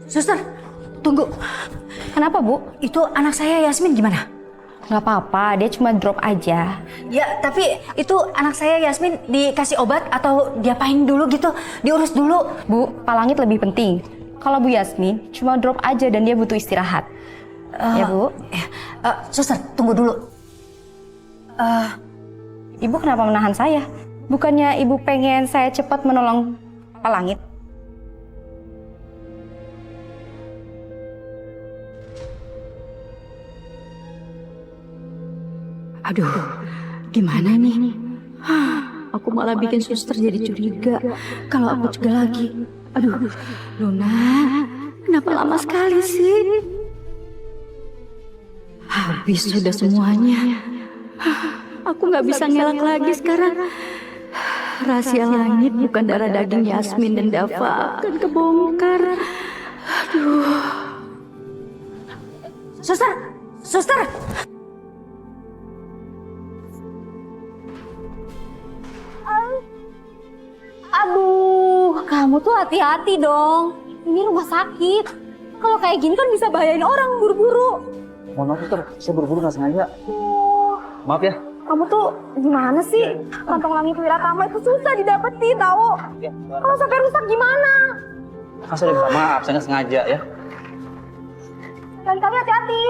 Suster, tunggu. Kenapa, Bu? Itu anak saya Yasmin gimana? Nggak apa-apa, dia cuma drop aja. Ya, tapi itu anak saya Yasmin dikasih obat atau diapain dulu gitu? Diurus dulu. Bu, Pak Langit lebih penting. Kalau Bu Yasmin cuma drop aja dan dia butuh istirahat. Ya, Bu? Suster, tunggu dulu. Ibu kenapa menahan saya? Bukannya Ibu pengen saya cepat menolong Pak Langit? Aduh, gimana nih? Aku malah bikin suster jadi curiga kalau aku juga lagi. Aduh, Luna, kenapa lama sekali sih? Habis sudah semuanya. Aku nggak bisa ngelak lagi sekarang. Rahasia langit bukan darah daging Yasmin dan Dava akan kebongkar. Aduh. Suster! Aduh, kamu tuh hati-hati dong. Ini rumah sakit. Kalau kayak gini kan bisa bahayain orang buru-buru. Mohon maaf suster, saya buru-buru nggak sengaja. Maaf ya. Kamu tuh gimana sih? Kantong Langit Wiratama itu susah didapetin tahu. Kalau sampai rusak gimana? Kan saya udah minta maaf, saya nggak sengaja ya. Dan kali hati-hati.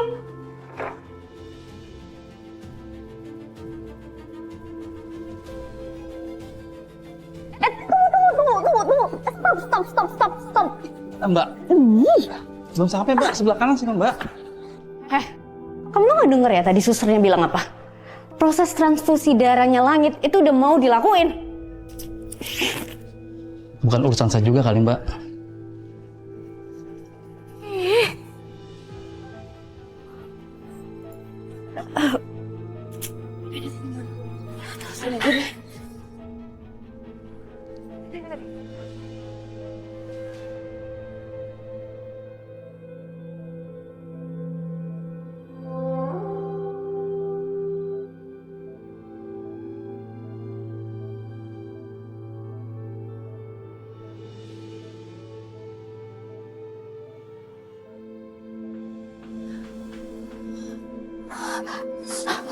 Tunggu. Stop. Mbak. Belum sampai Mbak, sebelah kanan sih Mbak. Kamu nggak denger ya tadi susternya bilang apa? Proses transfusi darahnya Langit itu udah mau dilakuin. Bukan urusan saya juga kali Mbak.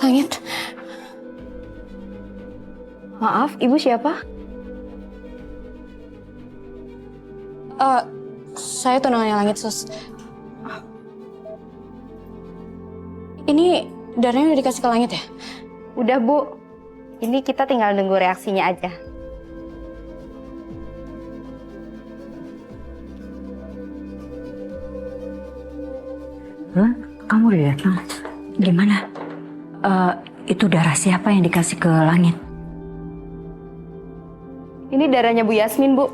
Langit. Maaf, Ibu siapa? Saya tunangannya Langit, Sus. Ini darahnya udah dikasih ke Langit ya? Udah, Bu. Ini kita tinggal nunggu reaksinya aja. Kamu udah datang? Gimana? Itu darah siapa yang dikasih ke Langit? Ini darahnya Bu Yasmin, Bu.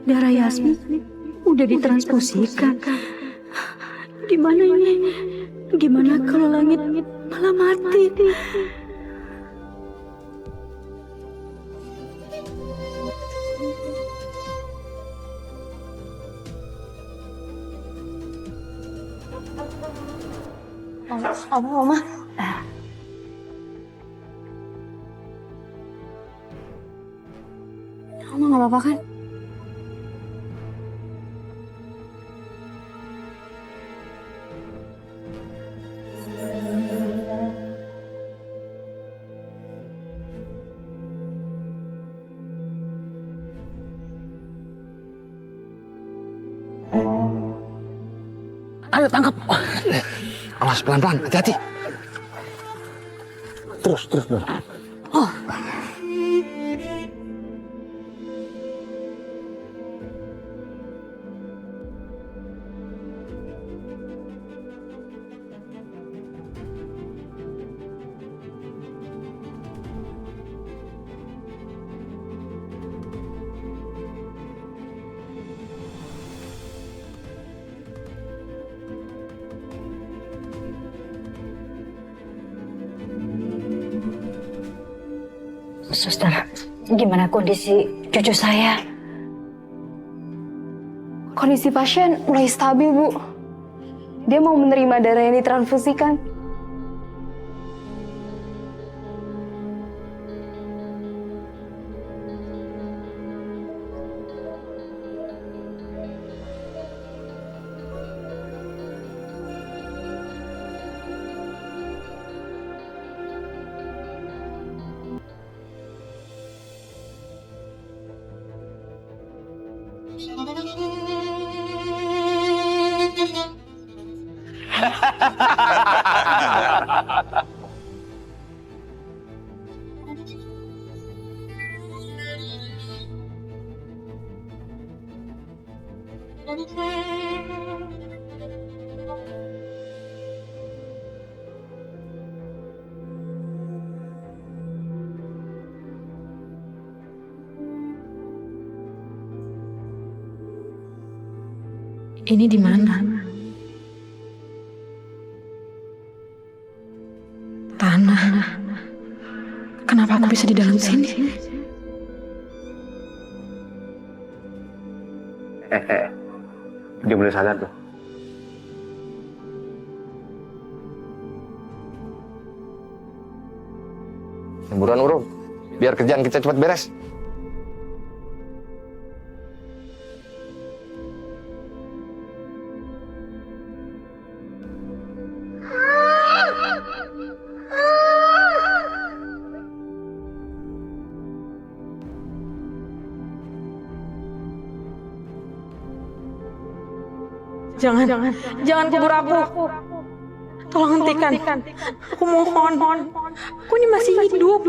Darah Yasmin udah ditransfusikan. Gimana ini? Gimana kalau Langit malah mati? Oma. Oma nggak apa-apa kan? Ayo tangkap. Awas pelan-pelan, hati-hati. Terus. Oh. Suster, gimana kondisi cucu saya? Kondisi pasien mulai stabil, Bu. Dia mau menerima darah yang ditransfusikan. Ini di mana? Tanah. Kenapa aku bisa di dalam sini? Dia mulai sadar tuh. Buruan urung, biar kerjaan kita cepat beres. Jangan kubur aku. Tolong hentikan. Aku mohon. Aku ini masih hidup.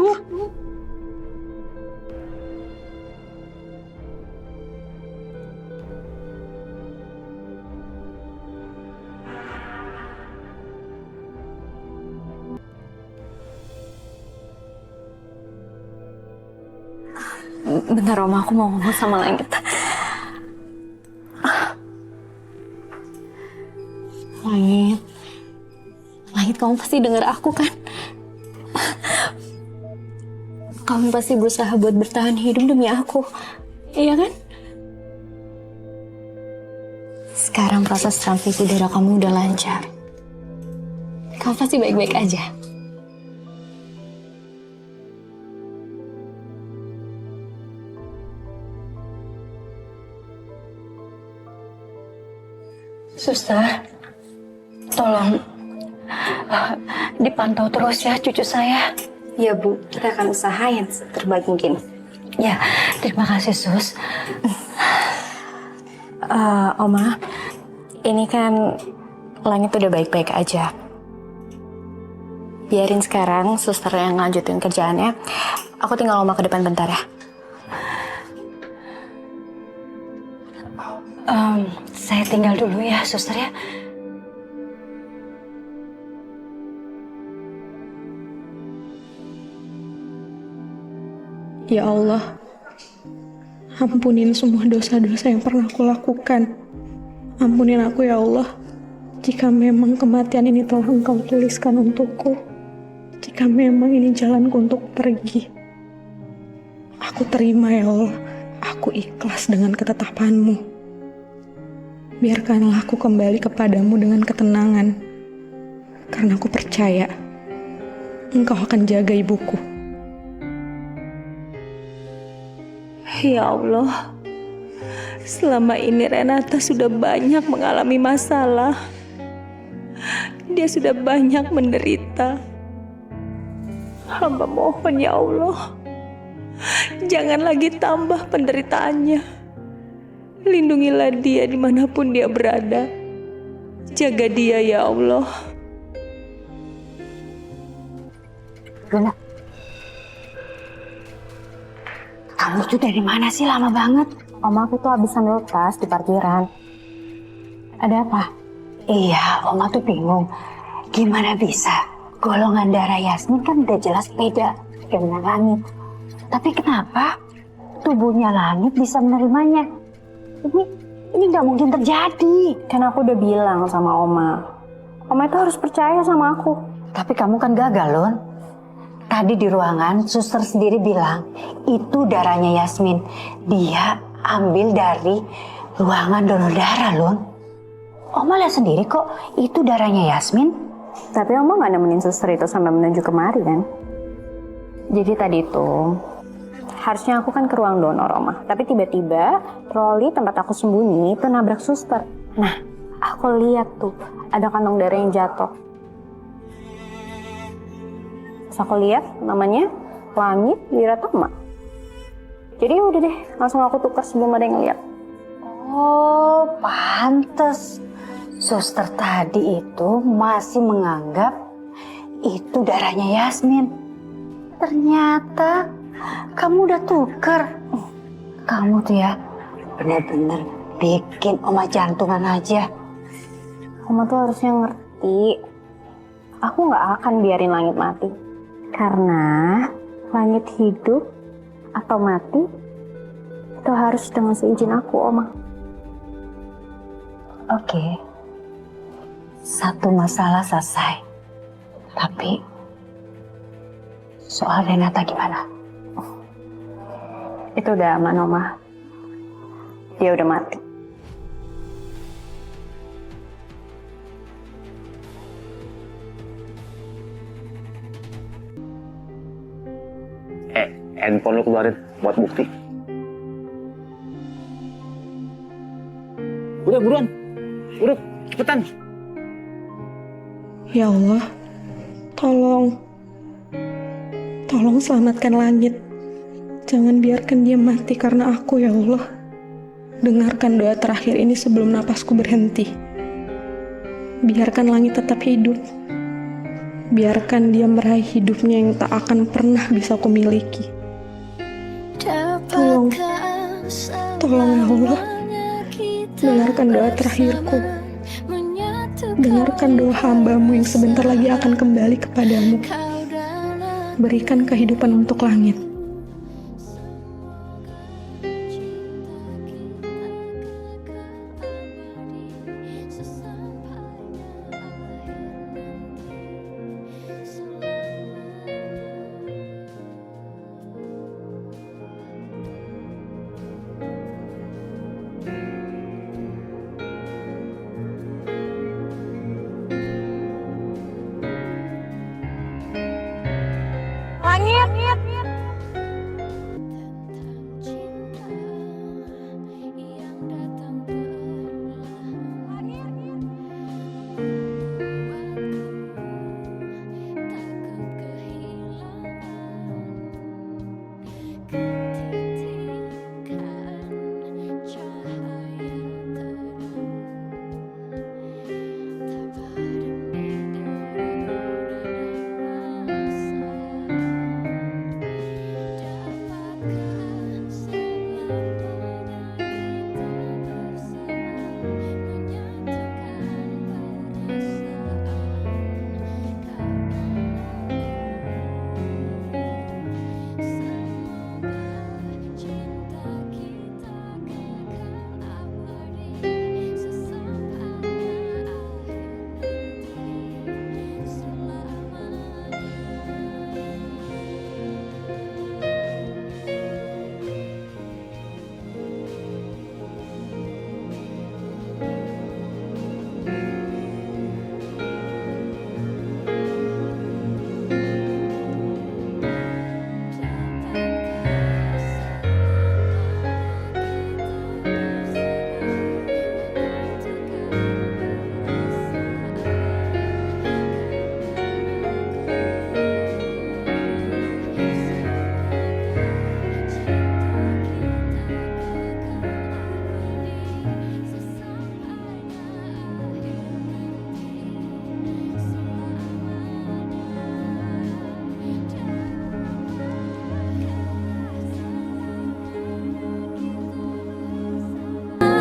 Bentar Oma, aku mau ngomong sama Langit. Langit, kamu pasti dengar aku kan? Kamu pasti berusaha buat bertahan hidup demi aku, iya kan? Sekarang proses transfusi darah kamu udah lancar. Kamu pasti baik-baik aja. Suster, tolong dipantau terus ya cucu saya. Ya Bu, kita akan usahain terbaik mungkin. Ya, terima kasih Sus. Oma, ini kan Langit udah baik-baik aja. Biarin sekarang suster yang lanjutin kerjaannya. Aku tinggal Oma ke depan bentar ya. Saya tinggal dulu ya suster ya. Ya Allah, ampunin semua dosa-dosa yang pernah aku lakukan. Ampunin aku ya Allah, jika memang kematian ini telah Engkau tuliskan untukku. Jika memang ini jalanku untuk pergi. Aku terima ya Allah, aku ikhlas dengan ketetapan-Mu. Biarkanlah aku kembali kepadamu dengan ketenangan. Karena aku percaya, Engkau akan jaga ibuku. Ya Allah, selama ini Renata sudah banyak mengalami masalah. Dia sudah banyak menderita. Hamba mohon ya Allah, jangan lagi tambah penderitaannya. Lindungilah dia dimanapun dia berada. Jaga dia ya Allah. Luna, kamu tuh dari mana sih lama banget? Oma, aku tuh habis ambil tas di parkiran. Ada apa? Iya, Oma tuh bingung. Gimana bisa? Golongan darah Yasmin kan udah jelas beda dengan Langit. Tapi kenapa tubuhnya Langit bisa menerimanya? Ini nggak mungkin terjadi. Kan aku udah bilang sama Oma. Oma itu harus percaya sama aku. Tapi kamu kan gagal, Lun. Tadi di ruangan, suster sendiri bilang, itu darahnya Yasmin. Dia ambil dari ruangan donor darah, Lun. Oma lihat sendiri kok, itu darahnya Yasmin. Tapi Oma nggak nemenin suster itu sampai menuju kemari kan? Jadi tadi itu, harusnya aku kan ke ruang donor Oma. Tapi tiba-tiba, troli tempat aku sembunyi itu nabrak suster. Nah, aku lihat tuh, ada kantong darah yang jatuh. Terus aku lihat namanya Langit Wiratama. Jadi udah deh, langsung aku tukar sebelum ada yang lihat. Oh, pantes. Suster tadi itu masih menganggap itu darahnya Yasmin. Ternyata kamu udah tuker. Kamu tuh ya benar-benar Bikin Oma jantungan aja. Oma tuh harusnya ngerti. Aku nggak akan biarin langit mati. Karena langit hidup atau mati itu harus dengan seizin aku, Oma. Oke. Satu masalah selesai. Tapi soal Renata gimana? Itu udah aman, Oma. Dia udah mati. Handphone lu keluarin buat bukti. Udah buruan. Udah, cepetan. Ya Allah, tolong selamatkan langit. Jangan biarkan dia mati karena aku, ya Allah. Dengarkan doa terakhir ini sebelum napasku berhenti. Biarkan langit tetap hidup. Biarkan dia meraih hidupnya yang tak akan pernah bisa kumiliki. Tolong ya Allah, dengarkan doa terakhirku. Dengarkan doa hamba-Mu yang sebentar lagi akan kembali kepadamu. Berikan kehidupan untuk langit.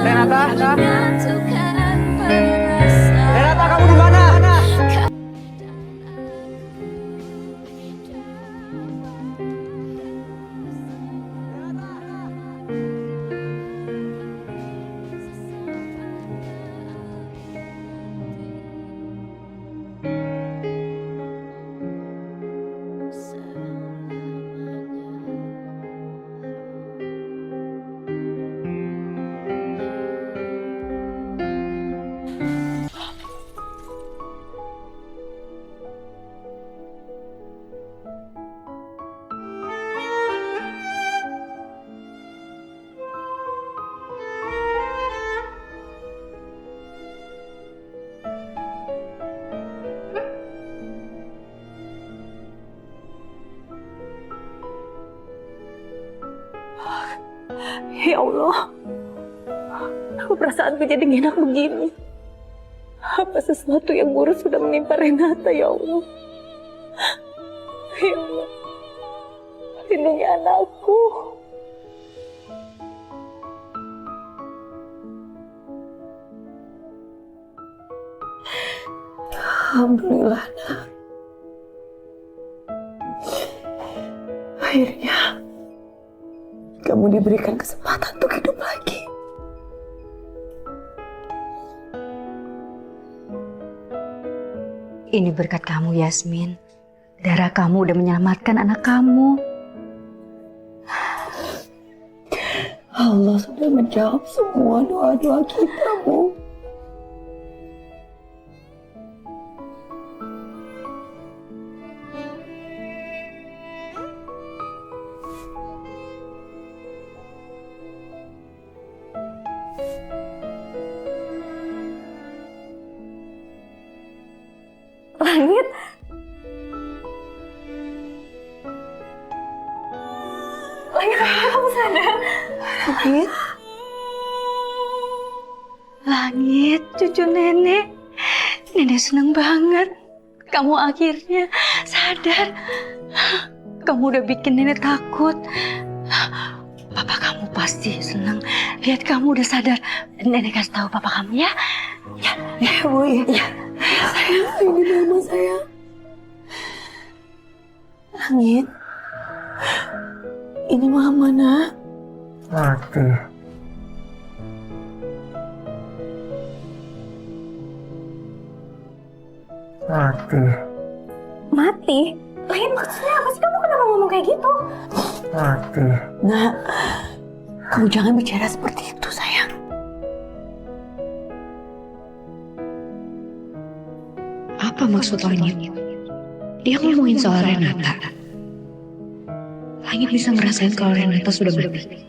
Renata? Renata, kamu di mana? Ya Allah, aku perasaanku jadi gak enak begini. Apa sesuatu yang buruk sudah menimpa Renata, ya Allah? Ya Allah, lindungi anakku. Alhamdulillah, nak. Akhirnya kamu diberikan kesempatan untuk hidup lagi. Ini berkat kamu, Yasmin. Darah kamu udah menyelamatkan anak kamu. Allah sudah menjawab semua doa-doa kita, Bu. Langit. Langit, akhirnya kamu sadar. Langit. Langit, cucu nenek. Nenek seneng banget. Kamu akhirnya sadar. Kamu udah bikin nenek takut. Papa kamu pasti senang lihat kamu udah sadar. Nenek kasih tahu papa kamu ya. Ya, Bu, ya. Sayang, ini mama sayang. Langit. Ini mama, nak. Mati. Mati. Mati? Langit, maksudnya apa sih? Kamu kenapa ngomong kayak gitu? Mati. Nak, kamu jangan bicara seperti itu, sayang. Apa maksud Langit? Dia ngomongin soal Renata. Langit bisa ngerasain kalau Renata sudah mati.